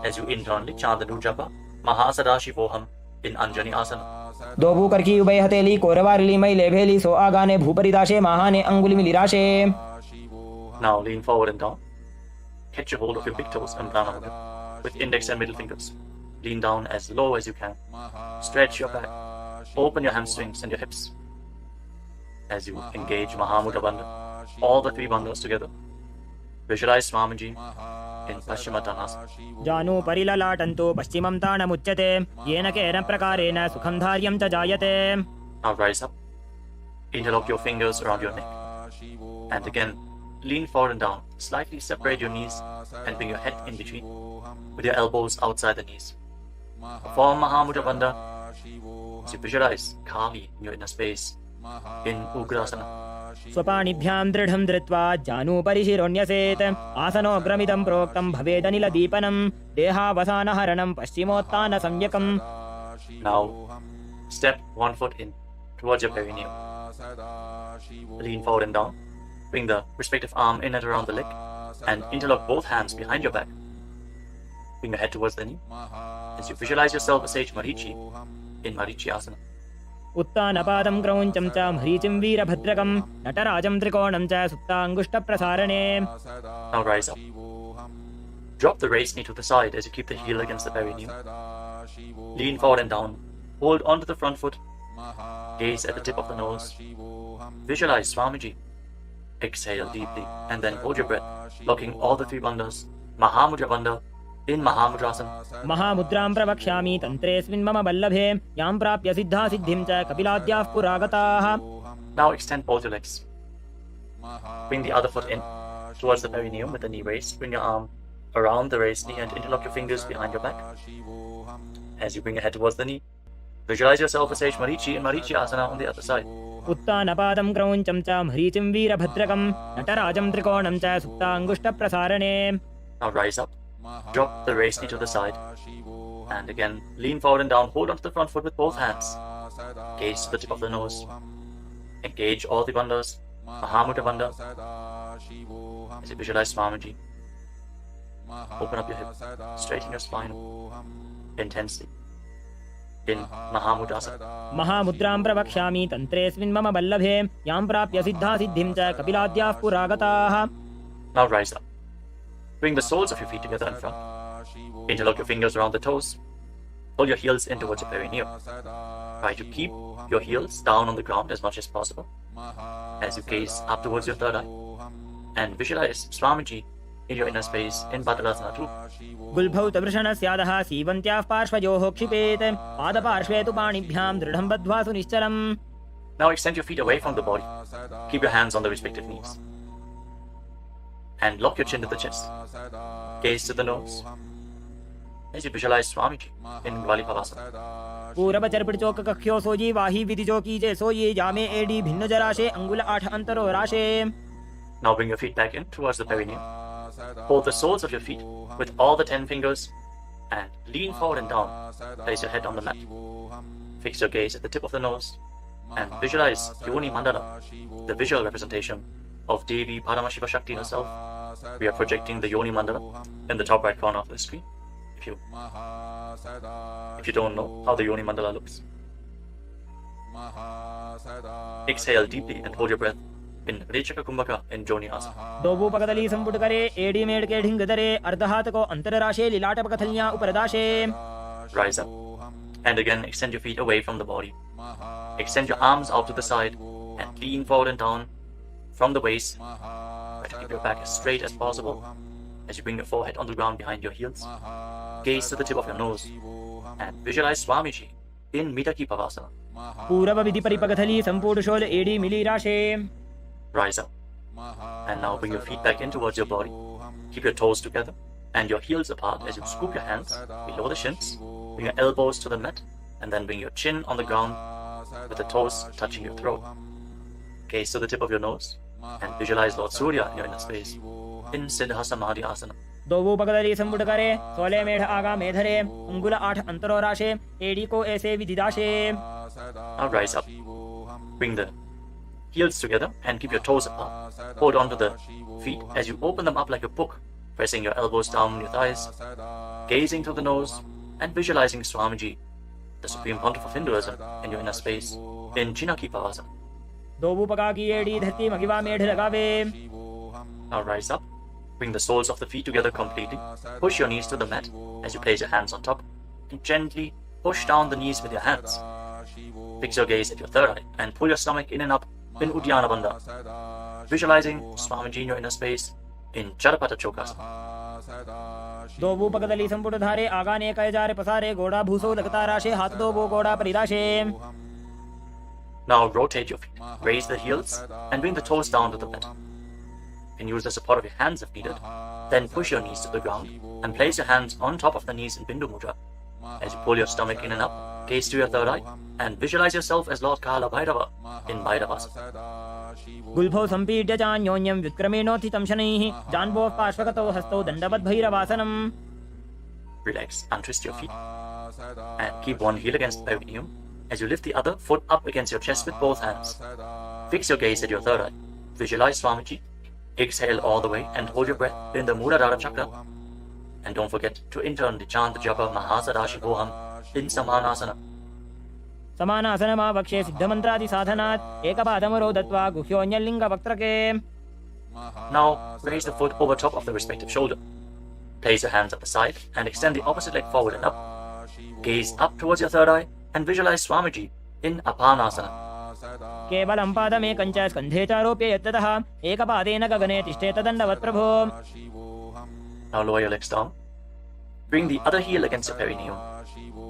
As you internally chant the new japa, Mahasadaशिवोऽहम् in Anjani Asana. दोभू करकी उभय हथेली कोरवारिली मई लेभेली सो आगाने भूपरिदाशे महाने अंगुलि मिलिराशे. Now lean forward and down. Catch a hold of your big toes and pranayama with index and middle fingers. Lean down as low as you can. Stretch your back. Open your hamstrings and your hips. As you engage Mahamudra Bandha, all the three bandhas together. Visualize Swamiji in Paschimottanasana. जानु परिललाटन्तो पश्चिमं ताणमुच्यते येन केन प्रकारेण सुखं धार्यं च जायते. Now rise up. Interlock your fingers around your neck. And again, lean forward and down. Slightly separate your knees and bring your head in between with your elbows outside the knees. Perform Mahamudra Bandha as you visualize Kali in your inner space in Ugrasana. स्वपाणिभ्यां दृढं धृत्वा जानु परिशिरोण्यसेत् आसनोग्रमिदं प्रोक्तं भवेदनिल दीपनं देहावसानहरणं Paschimottan सम्यकम्. Now step one foot in towards your perineum. Lean forward and down. Bring the respective arm in and around the leg and interlock both hands behind your back. Bring your head towards the knee as you visualize yourself as sage Marichi in Marichi Asana. उत्तानपादं क्रौञ्चं च मरीचिं वीरभद्रकं नटराजं त्रिकोणं च सुप्ताङ्गुष्ठप्रसारणे. Now rise up. Drop the raised knee to the side as you keep the heel against the perineum. Lean forward and down. Hold onto the front foot. Gaze at the tip of the nose. Visualize Swamiji. Exhale deeply and then hold your breath, locking all the three bandhas. Mahamudra Bandha in Mahamudrasana. महामुद्रां प्रवक्ष्यामि तन्त्रेऽस्मिन् मम वल्लभे यां प्राप्य सिद्धा सिद्धिं च कपिलाद्याः पुरागताः. Now extend both your legs. Bring the other foot in towards the perineum with the knee raised. Bring your arm around the raised knee and interlock your fingers behind your back. As you bring your head towards the knee, visualize yourself as sage Marichi in Marichi Asana on the other side. उत्तानपादं क्रौञ्चं च मरीचिं वीरभद्रकं नटराजं त्रिकोणं च सुप्ताङ्गुष्ठप्रसारणे. Now rise up. Drop the raised knee to the side. And again, lean forward and down. Hold onto the front foot with both hands. Gaze to the tip of the nose. Engage all the bandhas. Mahamudra Bandha. As you visualize Swamiji. Open up your hip. Straighten your spine intensely in Mahamudrasana. महामुद्रां प्रवक्ष्यामि तन्त्रेऽस्मिन् मम वल्लभे यां प्राप्य सिद्धा सिद्धिं च कपिलाद्याः पुरागताः. Now rise up. Bring the soles of your feet together in front. Interlock your fingers around the toes. Pull your heels in towards your perineum. Try to keep your heels down on the ground as much as possible as you gaze up towards your third eye. And visualize Swamiji in your inner space in Badalasana too. गुल्भौ तवृषणस्यादः सीवन्त्याः पार्श्वयोः क्षिपेत् पादपार्श्वे तु पाणिभ्यां दृढं बद्ध्वा सुनिश्चलम्. Now extend your feet away from the body. Keep your hands on the respective knees. And lock your chin to the chest. Gaze to the nose as you visualize Swamiji in Gvalipavasana. पूरबचर्पिचोक कख्यो sooji वाही विधिजो कीजे सोये जामे AD भिन्न जराशे अंगुल 8 अंतरो राशे. Now bring your feet back in towards the perineum. Hold the soles of your feet with all the 10 fingers and lean forward and down. Place your head on the mat. Fix your gaze at the tip of the nose and visualize Yoni Mandala, the visual representation of Devi Paramashiva Shakti herself. We are projecting the Yoni Mandala in the top right corner of the screen. If you don't know how the Yoni Mandala looks, exhale deeply and hold your breath in Rechaka Kumbhaka in Joni Asana. दोबू पकदली संपुट करे AD made के ढिंग दरे अर्धहात को अंतर राशे लीलाट पकथलियां ऊपर दाशे. Rise up and again extend your feet away from the body. Extend your arms out to the side and lean forward and down from the waist. Try to keep your back as straight as possible as you bring your forehead on the ground behind your heels. Gaze to the tip of your nose and visualize Swamiji in Midaki Pavasana. पूरव विधि परिपगथली संपूर्ण शोल एडी मिली राशे. Rise up. And now bring your feet back in towards your body. Keep your toes together and your heels apart as you scoop your hands below the shins. Bring your elbows to the mat and then bring your chin on the ground with the toes touching your throat. Gaze to the tip of your nose and visualize Lord Surya in your inner space in Siddha Samadhi Asana. दोवो पगदली संपुट करे 16 मेढ़ आगा मेधरे अंगुल 8 अंतरो राशे AD को ऐसे विधिदाशे. Now rise up. Bring the heels together and keep your toes apart. Hold on to the feet as you open them up like a book, pressing your elbows down on your thighs, gazing through the nose and visualizing Swamiji, the Supreme Pontiff of Hinduism, in your inner space in Chinaki Pavasana. दोवो पगा की AD धरती मगिवा मेढ़ लगावे. Now rise up. Bring the soles of the feet together completely. Push your knees to the mat as you place your hands on top and gently push down the knees with your hands. Fix your gaze at your third eye and pull your stomach in and up in Uddiyana Bandha. Visualizing Swamiji in your inner space in Jadapata Chokasana. दोवो पगदली संपुट धारे आगा ने कय जारे पसारे गोड़ा भूसो लगता राशे हाथ दोवो गोड़ा परिदाशे. Now rotate your feet. Raise the heels and bring the toes down to the mat. You can use the support of your hands if needed. Then push your knees to the ground and place your hands on top of the knees in Bindu Mudra. As you pull your stomach in and up, gaze to your third eye and visualize yourself as Lord Kala Bhairava in Bhairavasana. गुल्फो संपीड्य चान्योन्यं व्युत्क्रमेणोत्थितं शनैः जान्वोः पार्श्वगतौ हस्तौ दण्डवद् भैरवासनम्. Relax, untwist your feet and keep one heel against the perineum as you lift the other foot up against your chest with both hands. Fix your gaze at your third eye. Visualize Swamiji. Exhale all the way and hold your breath in the Muladhara chakra. And don't forget to internally chant the japa Mahasadashivoham in Samanasana. समानासन मावक्षे सिद्धमन्त्रादि साधनात् एकपादमरो दत्वा गुह्योऽन्यलिङ्ग वक्त्रके. Now raise the foot over top of the respective shoulder. Place your hands at the side and extend the opposite leg forward and up. Gaze up towards your third eye and visualize Swamiji in Apanasana. केवलं पादमेकञ्च स्कन्धे चारोप्य यत्ततः एकपादेन गगने तिष्ठेत दण्डवत् प्रभो. Now lower your legs down. Bring the other heel against your perineum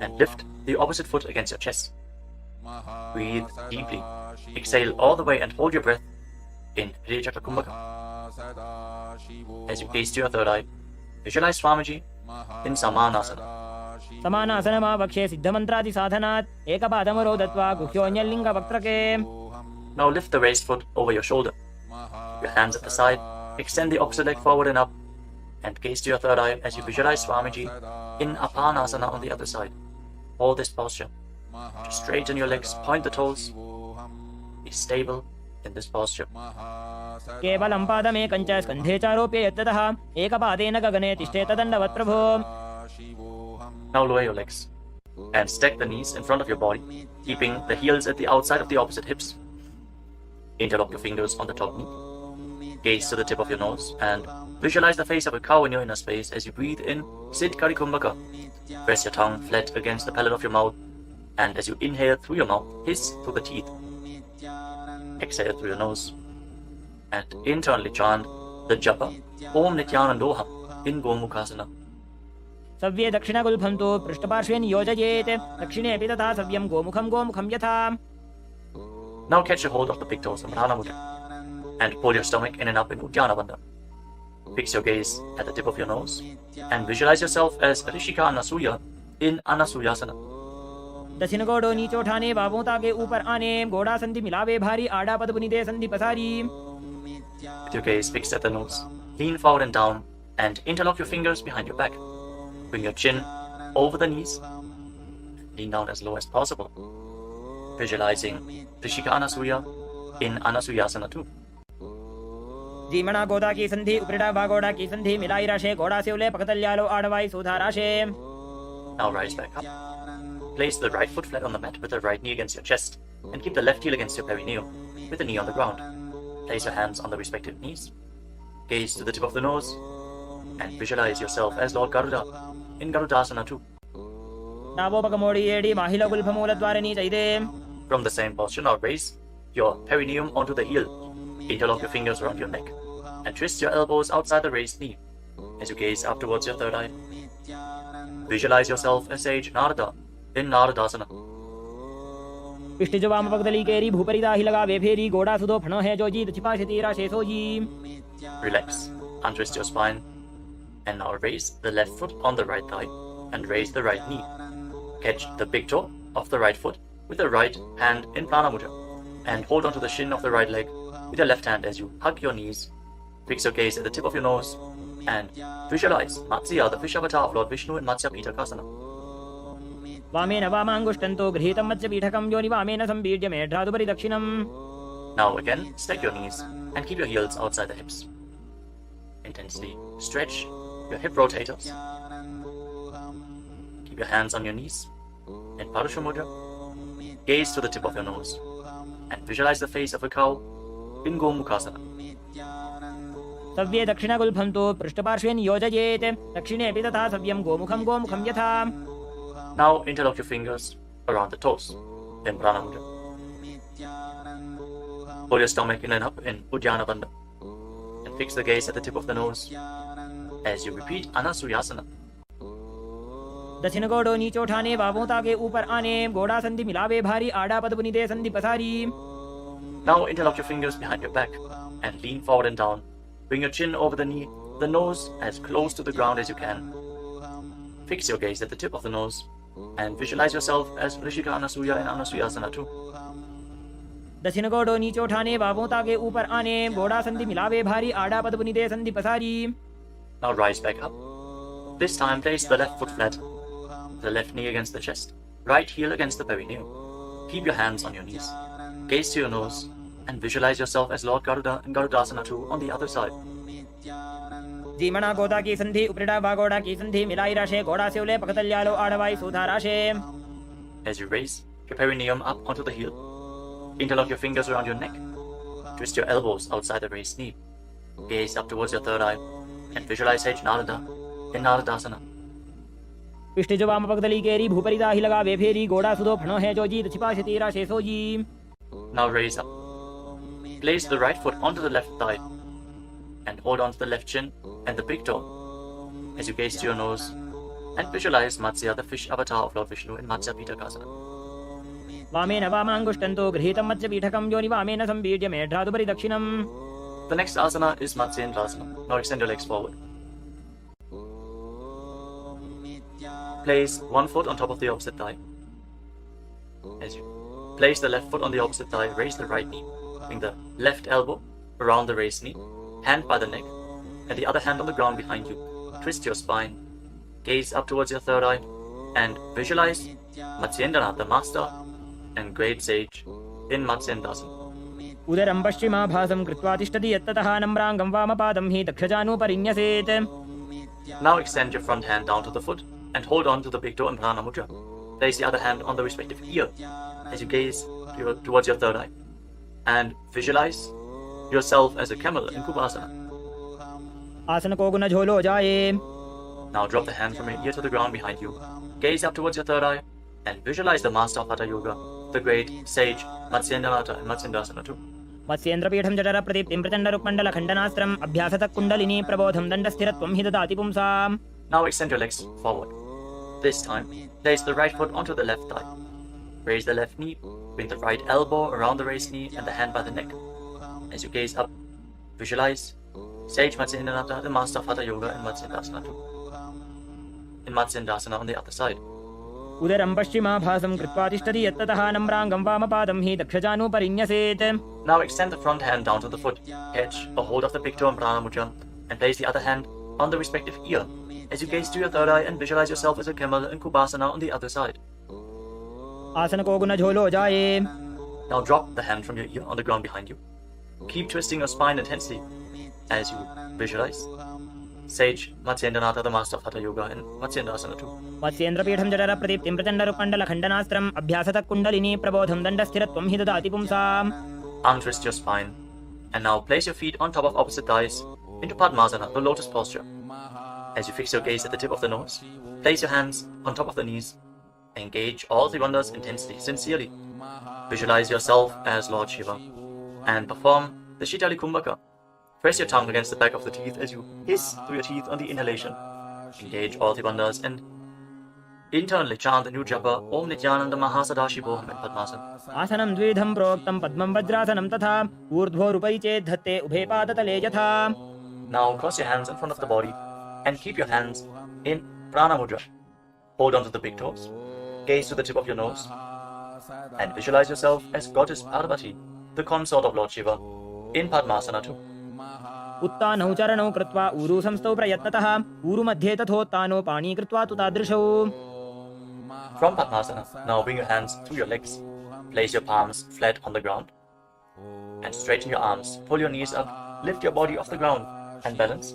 and lift the opposite foot against your chest. Breathe deeply. Exhale all the way and hold your breath in Hriya Chakra Kumbhaka. As you gaze to your third eye, visualize Swamiji in Samanasana. समानासन मावक्षे सिद्धमन्त्रादि साधनात् एकपादमरो दत्वा गुह्योऽन्यलिङ्ग वक्त्रके. Now lift the raised foot over your shoulder. Your hands at the side. Extend the opposite leg forward and up. And gaze to your third eye as you visualize Swamiji in Apanasana on the other side. Hold this posture. Just straighten your legs, point the toes. Be stable in this posture. केवलं पादमेकञ्च स्कन्धे चारोप्य यत्ततः एकपादेन गगने तिष्ठेत दण्डवत् प्रभो. Now lower your legs and stack the knees in front of your body, keeping the heels at the outside of the opposite hips. Interlock your fingers on the top knee. Gaze to the tip of your nose and visualize the face of a cow in your inner space as you breathe in Siddhkari Kumbhaka. Press your tongue flat against the palate of your mouth, and as you inhale through your mouth, hiss through the teeth. Exhale through your nose and internally chant the japa Om Nithyananda in Gomukhasana. सव्ये दक्षिणगुल्फं तु पृष्ठपार्श्वे नियोजयेत् दक्षिणेऽपि तथा सव्यं गोमुखं गोमुखं यथा. Now catch a hold of the big toes in Pranayama Mudra and pull your stomach in and up in Uddiyana Bandha. Fix your gaze at the tip of your nose and visualize yourself as Rishika Anasuya in Anasuyasana. दक्षिण गोड़ो नीचो ठाने बाबों ताके ऊपर आने गोड़ा संधि मिलावे भारी आड़ा पद बुनिदे संधि पसारी. With your gaze fixed at the nose, lean forward and down and interlock your fingers behind your back. Bring your chin over the knees. Lean down as low as possible. Visualizing Rishika Anasuya in Anasuyasana too. जीमणा गोदा की संधि उपरिड़ा बागोड़ा की संधि मिलाई राशे गोड़ा से उले पकतल्यालो आड़वाई सुधा राशे. Now rise back up. Place the right foot flat on the mat with the right knee against your chest and keep the left heel against your perineum with the knee on the ground. Place your hands on the respective knees. Gaze to the tip of the nose and visualize yourself as Lord Garuda in Garudasana too. नावो पकमोड़ी एडी माहिला गुल्फमूल द्वारे नी चाहिए. From the same posture, now raise your perineum onto the heel. Interlock your fingers around your neck and twist your elbows outside the raised knee as you gaze up towards your third eye. Visualize yourself as sage Narada in Naradasana. पिष्ट जो वाम पगदली केरी भूपरिदा ही लगा वे फेरी गोड़ा सुदो फणो है जो जीत छिपा से तेरा शेषो जी. Relax, untwist your spine, and now raise the left foot on the right thigh and raise the right knee. Catch the big toe of the right foot with the right hand in prana mudra and hold onto the shin of the right leg with your left hand as you hug your knees. Fix your gaze at the tip of your nose and visualize Matsya, the fish avatar of Lord Vishnu in Matsya Pitakasana. वामेन वामांगुष्टन्तो गृहीतं मत्स्य पीठकं योनि वामेन संबीड्य मेढ्रादुपरि दक्षिणम्. Now again, stack your knees and keep your heels outside the hips. Intensely stretch your hip rotators. Keep your hands on your knees in Parusha Mudra. Gaze to the tip of your nose and visualize the face of a cow in Gomukhasana. सव्ये दक्षिणगुल्फं तु पृष्ठपार्श्वे नियोजयेत्. दक्षिणेऽपि तथा सव्यं गोमुखं गोमुखं यथा. Now interlock your fingers around the toes in Prana Mudra. Pull your stomach in and up in Uddiyana Bandha and fix the gaze at the tip of the nose as you repeat Anasuyasana. दक्षिण गोड़ो नीचे उठाने बाहों ताके ऊपर आने गोड़ा संधि मिलावे भारी आड़ा पद बुनिदे संधि पसारी. Now interlock your fingers behind your back and lean forward and down. Bring your chin over the knee, the nose as close to the ground as you can. Fix your gaze at the tip of the nose and visualize yourself as Rishika Anasuya in Anasuyasana too. दक्षिण गोड़ो नीचे उठाने बाहों ताके ऊपर आने गोड़ा संधि मिलावे भारी आड़ा पद बुनिदे संधि पसारी. Now rise back up. This time place the left foot flat, the left knee against the chest, right heel against the perineum. Keep your hands on your knees. Gaze to your nose and visualize yourself as Lord Garuda in Garudasana too on the other side. जीमणा गोदा की संधि उपरिड़ा बागोड़ा की संधि मिलाई राशे गोड़ा से उले पकतल्यालो आड़वाई सुधा राशे. As you raise your perineum up onto the heel, interlock your fingers around your neck. Twist your elbows outside the raised knee. Gaze up towards your third eye and visualize Sage Narada in Naradasana. पिष्ट जो वाम पगदली केरी भूपरिदा ही लगा वे फेरी गोड़ा सुदो फणो है जो जीत छिपा से तेरा शेषो जी. Now raise up. Place the right foot onto the left thigh and hold on to the left chin and the big toe as you gaze to your nose and visualize Matsya, the fish avatar of Lord Vishnu in Matsya Pitakasana. वामेन वामांगुष्टन्तो गृहीतं मत्स्य पीठकं योनि वामेन संबीड्य मेढ्रादुपरि दक्षिणम्. The next asana is Matsyendrasana. Now extend your legs forward. Place one foot on top of the opposite thigh. As you place the left foot on the opposite thigh, raise the right knee. Bring the left elbow around the raised knee, hand by the neck, and the other hand on the ground behind you. Twist your spine, gaze up towards your third eye, and visualize Matsyendranath, the master and great sage in Matsyendrasana. उदरं पश्चिमाभासं कृत्वा तिष्ठति यत्ततः नम्राङ्गं वामपादं हि दक्षजानुपरिन्यसेत्. Now extend your front hand down to the foot and hold on to the big toe in Prana Mudra. Place the other hand on the respective ear as you gaze towards your third eye and visualize yourself as a camel in Kubasana. आसन को गुण झोलो जाए. Now drop the hand from your ear to the ground behind you. Gaze up towards your third eye and visualize the master of Hatha Yoga, the great sage Matsyendranath in Matsyendrasana too. मत्स्येन्द्रपीठं जठर प्रदीप्तिं प्रचण्डरुक्मण्डल खण्डनास्त्रम् अभ्यासतः kundalini प्रबोधं दण्डस्थिरत्वं हि ददाति पुंसाम्. Now extend your legs forward. This time, place the right foot onto the left thigh. Raise the left knee, bring the right elbow around the raised knee and the hand by the neck. As you gaze up, visualize Sage Matsyendranath, the master of Hatha Yoga in Matsyendrasana too. In Matsyendrasana on the other side. उदरं पश्चिमाभासं कृत्वा तिष्ठति यत्ततः नम्राङ्गं वामपादं हि दक्षजानुपरिन्यसेत्. Now extend the front hand down to the foot. Catch a hold of the big toe in Prana Mudra and place the other hand on the respective ear as you gaze to your third eye and visualize yourself as a camel in Kubasana on the other side. आसन को गुण झोलो जाए. Now drop the hand from your ear on the ground behind you. Keep twisting your spine intensely as you visualize Sage Matsyendranath, the master of Hatha Yoga in Matsyendrasana too. मत्स्येन्द्रपीठं जठर प्रदीप्तिं प्रचण्डरुक्मण्डल खण्डनास्त्रम् अभ्यासतः kundalini प्रबोधं दण्डस्थिरत्वं हि ददाति पुंसाम्. Untwist your spine and now place your feet on top of opposite thighs into Padmasana, the lotus posture. As you fix your gaze at the tip of the nose, place your hands on top of the knees. Engage all the bandhas intensely, sincerely. Visualize yourself as Lord Shiva and perform the Shitali Kumbhaka. Press your tongue against the back of the teeth as you hiss through your teeth on the inhalation. Engage all the bandhas and Internally chant the new japa Om Nithyananda Mahasadaशिवोऽहम् in Padmasana. आसनं द्विधं प्रोक्तं पद्मं वज्रासनं तथा ऊर्ध्वोरुपरि चेत् धत्ते उभे पादतले यथा. Now cross your hands in front of the body and keep your hands in prana mudra. Hold on to the big toes, gaze to the tip of your nose, and visualize yourself as Goddess Parvati, the consort of Lord Shiva, in Padmasana too. उत्तानौ चरणौ कृत्वा ऊरु संस्थौ प्रयत्नतः ऊरु मध्ये तथोत्तानो पाणी कृत्वा तु तादृशौ. From Padmasana, now bring your hands through your legs, place your palms flat on the ground, and straighten your arms, pull your knees up, lift your body off the ground, and balance.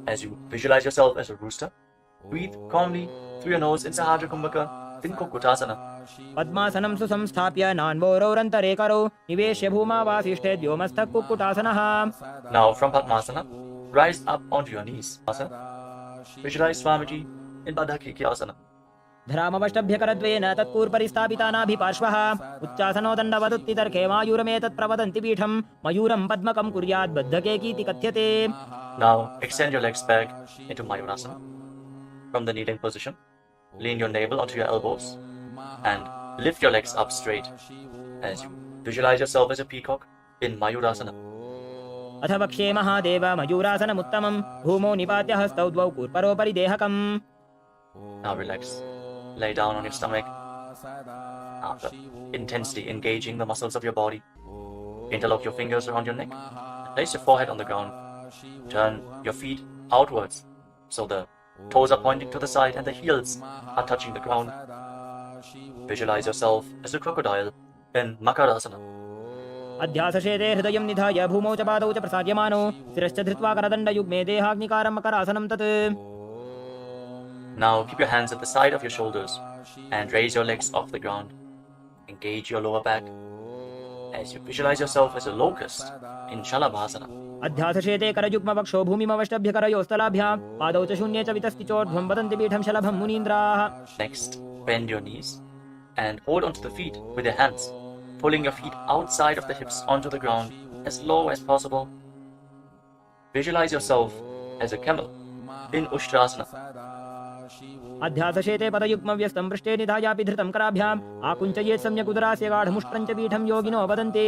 As you visualize yourself as a rooster, breathe calmly through your nose in Sahasrara Kumbhaka, in Kukutasana. पद्मासनं सुसंस्थाप्य नान्वोरौरन्तरे करौ निवेश्य भूमा वासिष्ठे व्योमस्थः कुक्कुटासनः. Now from Padmasana, rise up onto your knees. Visualize Swamiji in Bandhas. धरामवष्टभ्यकरद्वेन तत्पूर्परि स्थापितानाभिपार्श्वः उच्चासनो दण्डवदुत्तितर्के मायूरमेतत् प्रवदन्ति पीठं मयूरं पद्मकं कुर्यात् बद्धकेकीति कथ्यते. Now extend your legs back into Mayurasana. From the kneeling position, lean your navel onto your elbows and lift your legs up straight as you visualize yourself as a peacock in Mayurasana. अथ वक्ष्ये महादेव मयूरासनमुत्तमं भूमौ निपात्य हस्तौ द्वौ कूर्परोपरि देहकम्. Now relax. Lay down on your stomach. After intensely engaging the muscles of your body, interlock your fingers around your neck. Place your forehead on the ground. Turn your feet outwards so the toes are pointing to the side and the heels are touching the ground. Visualize yourself as a crocodile in Makarasana. अध्यासशेते हृदयं निधाय भूमौ च पादौ च प्रसार्यमानो शिरश्च धृत्वा करदण्डयुग्मे देहाग्निकारं मकरासनं तत्. Now keep your hands at the side of your shoulders and raise your legs off the ground. Engage your lower back as you visualize yourself as a locust in Shalabhasana. अध्यासशेते करयुग्मवक्षो भूमिमवष्टभ्य करयोस्तलाभ्यां पादौ च शून्ये च वितस्तिचोर्ध्वं वदन्ति पीठं शलभं मुनीन्द्राः. Next, bend your knees and hold onto the feet with your hands, pulling your feet outside of the hips onto the ground as low as possible. Visualize yourself as a camel in Ushtrasana. अध्यासशेते पदयुग्मव्यस्तं पृष्ठे निधायापि धृतं कराभ्याम् आकुञ्चयेत् सम्यक् उदरास्य गाढमुष्ट्रं च पीठं योगिनो वदन्ति.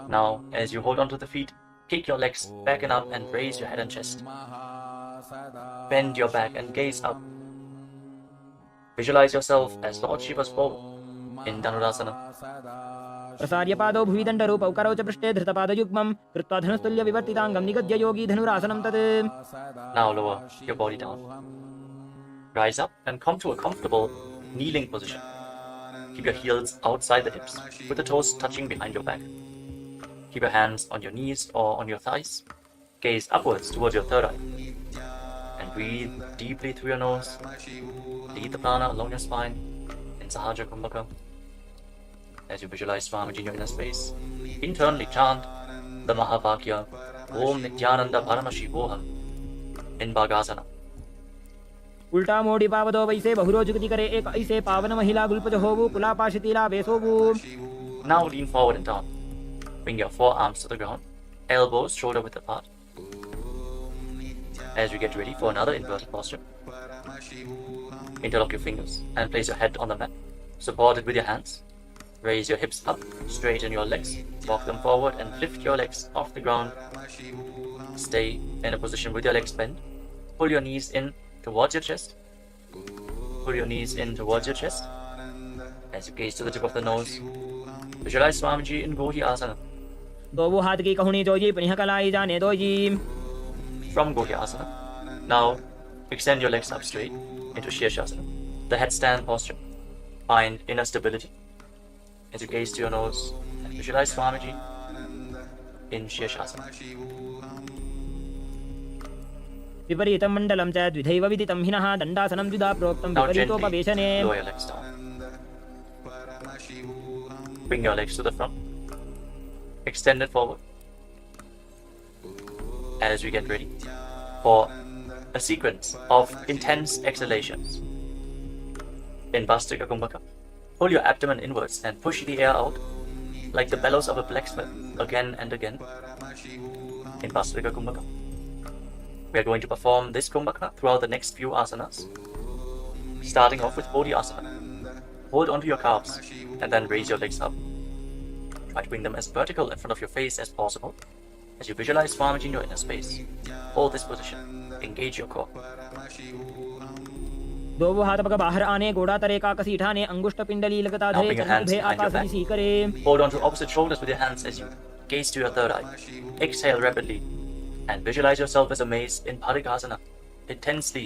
Now, as you hold onto the feet, kick your legs back and up and raise your head and chest. Bend your back and gaze up. Visualize yourself as Lord Shiva's bow in Dhanurasana. प्रसार्य पादौ भुवि दण्डरूपौ करौ च पृष्ठे धृतपादयुग्मं कृत्वा धनुस्तुल्य विवर्तिताङ्गं निगद्य योगी धनुरासनं तत्. Now lower your body down. Rise up and come to a comfortable kneeling position. Keep your heels outside the hips with the toes touching behind your back. Keep your hands on your knees or on your thighs. Gaze upwards towards your third eye. And breathe deeply through your nose. Lead the prana along your spine in Sahasrara Kumbhaka. As you visualize Swamiji in your inner space, internally chant the Mahavakya Om Nithyananda Paramashivam in Bhagasana. उल्टा मोड़ी पावदो वैसे बहुरोजुगति करे एक ऐसे पावन महिला गुल्पज होवु कुलापाशितीला वेसोवु. Now lean forward and down. Bring your forearms to the ground, elbows shoulder width apart. As you get ready for another inverted posture, interlock your fingers and place your head on the mat, supported with your hands. Raise your hips up, straighten your legs, walk them forward and lift your legs off the ground. Stay in a position with your legs bent. Pull your knees in towards your chest. Pull your knees in towards your chest. As you gaze to the tip of the nose, visualize Swamiji in Gohi Asana. दो वो हाथ की कहुनी जोजी पुनिह कलाई जाने दो जी. From Gohi Asana, now extend your legs up straight into Shirshasana, the headstand posture. Find inner stability. As you gaze to your nose and visualize Swamiji in Shirshasana. विपरीतं मण्डलं च द्विधैव विदितं हिनः दण्डासनं द्विधा प्रोक्तं Now gently विपरीतोपवेशने. lower your legs down. Bring your legs to the front. Extend it forward. As we get ready for a sequence of intense exhalations. In Vastrika Kumbhaka, pull your abdomen inwards and push the air out like the bellows of a blacksmith again and again. In Vastrika Kumbhaka, we are going to perform this Kumbhaka throughout the next few asanas. Starting off with Bodhyasana. Hold onto your calves and then raise your legs up. Try to bring them as vertical in front of your face as possible as you visualize Swamiji in your inner space. Hold this position. Engage your core. दो हाथ पग बाहर आने गोड़ा तरे का कसी ठाने अंगुष्ठ पिंडली लगता Now धरे bring your चरण hands भे behind your आकाश back. दिसी करे. Hold on to opposite shoulders with your hands as you gaze to your third eye. Exhale rapidly and visualize yourself as a mace in Parikasana. Intensely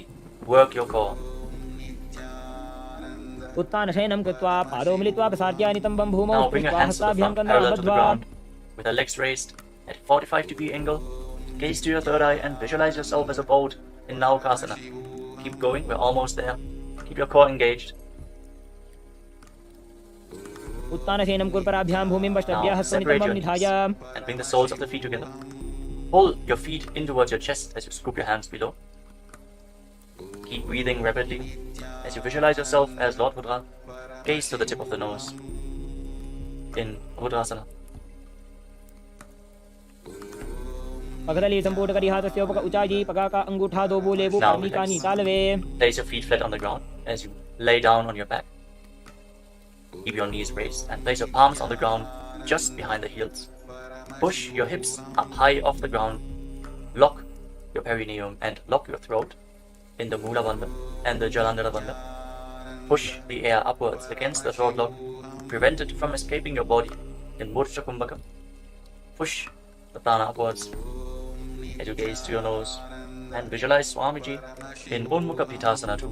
work your core. उत्तान शयनं कृत्वा पादौ मिलित्वा प्रसार्य नितंबं भूमौ Now bring your hands to the हस्ताभ्यां front, parallel to the कन्नाबद्ध्वा. ground, with the legs raised at 45-degree angle. Gaze to your third eye and visualize yourself as a boat in Naukasana. Keep going, we're almost there. Keep your core engaged. उत्तान शयनं कुर्पराभ्यां भूमिं पष्टभ्य Now हस्तं separate नितंबं your निधाय. knees and bring the soles of the feet together. Pull your feet in towards your chest as you scoop your hands below. Keep breathing rapidly as you visualize yourself as Lord Rudra. Gaze to the tip of the nose in Rudrasana. पगदली संपूर्ण करी हाथस्य उपक उचाई पगा का अंगूठा दो बोले वो Now कर्मी का relax. निकालवे. Place your feet flat on the ground as you lay down on your back. Keep your knees raised and place your palms on the ground just behind the heels. Push your hips up high off the ground. Lock your perineum and lock your throat in the Mula Bandha and the Jalandhara Bandha. Push the air upwards against the throat lock. Prevent it from escaping your body in Murcha Kumbhaka. Push the prana upwards as you gaze to your nose and visualize Swamiji in Unmukha Pitasana too.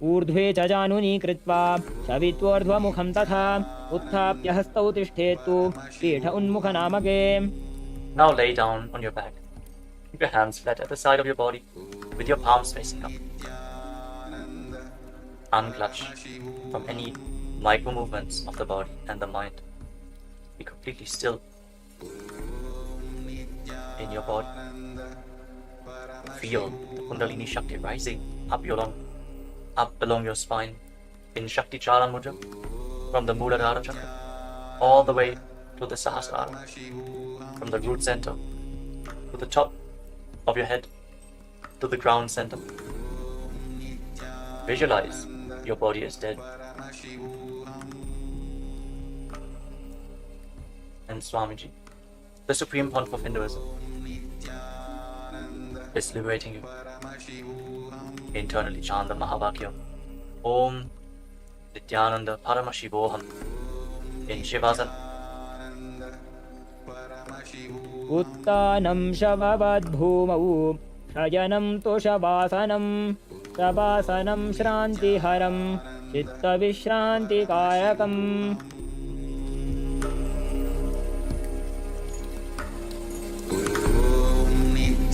ऊर्ध्वे च जानुनी कृत्वा शवित्वोर्ध्वमुखं तथा उत्थाप्य हस्तौ तिष्ठेतु पीठ उन्मुखनामके. Now lay down on your back. Keep your hands flat at the side of your body with your palms facing up. Unclutch from any micro movements of the body and the mind. Be completely still in your body. Feel the Kundalini Shakti rising up along your spine in Shakti Charan Mudra from the Muladhara Chakra all the way to the Sahasrara, from the root center to the top of your head to the ground center. Visualize your body is dead and Swamiji, the supreme pontiff of Hinduism, is liberating you. Internally chant the Mahavakya Om Nithyananda Paramashivoham in Shivasana. उत्तानं शववद्भूमौ शयनं तु शवासनं शवासनं श्रान्तिहरं चित्तविश्रान्तिकायकम्.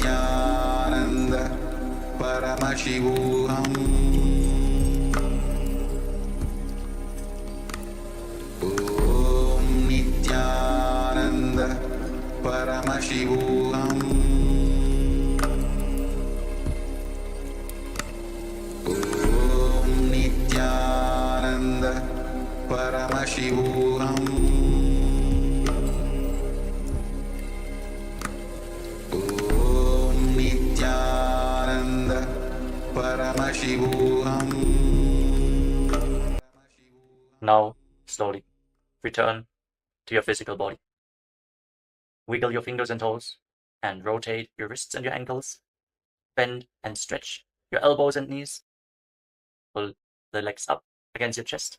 नित्यानन्द परमशिवोऽहम् ॐ नित्यानन्द परमशिवोऽहम् ॐ नित्यानन्द परमशिवोऽहम् Now, slowly, return to your physical body. Wiggle your fingers and toes, and rotate your wrists and your ankles. Bend and stretch your elbows and knees. Pull the legs up against your chest.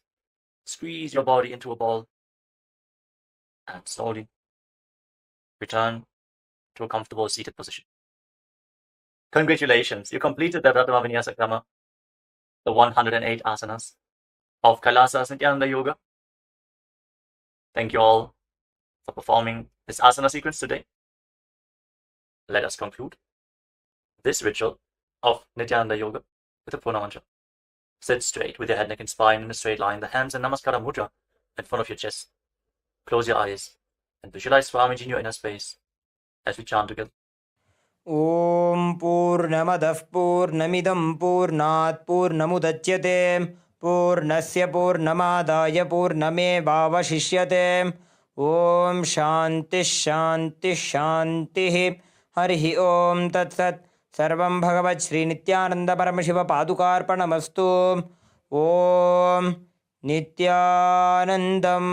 Squeeze your body into a ball. And slowly, return to a comfortable seated position. Congratulations, you completed the Vinyasa Krama, the 108 asanas of Kailasa's Nithyananda Yoga. Thank you all for performing this asana sequence today. Let us conclude this ritual of Nithyananda Yoga with a Purna mantra. Sit straight with your head, neck and spine in a straight line, the hands in Namaskara Mudra in front of your chest. Close your eyes and visualize Swamiji in your inner space as we chant together. ॐ पूर्णमदः पूर्णमिदं पूर्णात् पूर्णमुदच्यते पूर्णस्य पूर्णमादाय पूर्णमेवावशिष्यते ॐ शान्तिः शान्तिः शान्तिः हरिः ॐ तत्सत् सर्वं भगवत् श्री नित्यानंद परमशिव पादुकार्पणमस्तु। ओम नित्यानंदम्।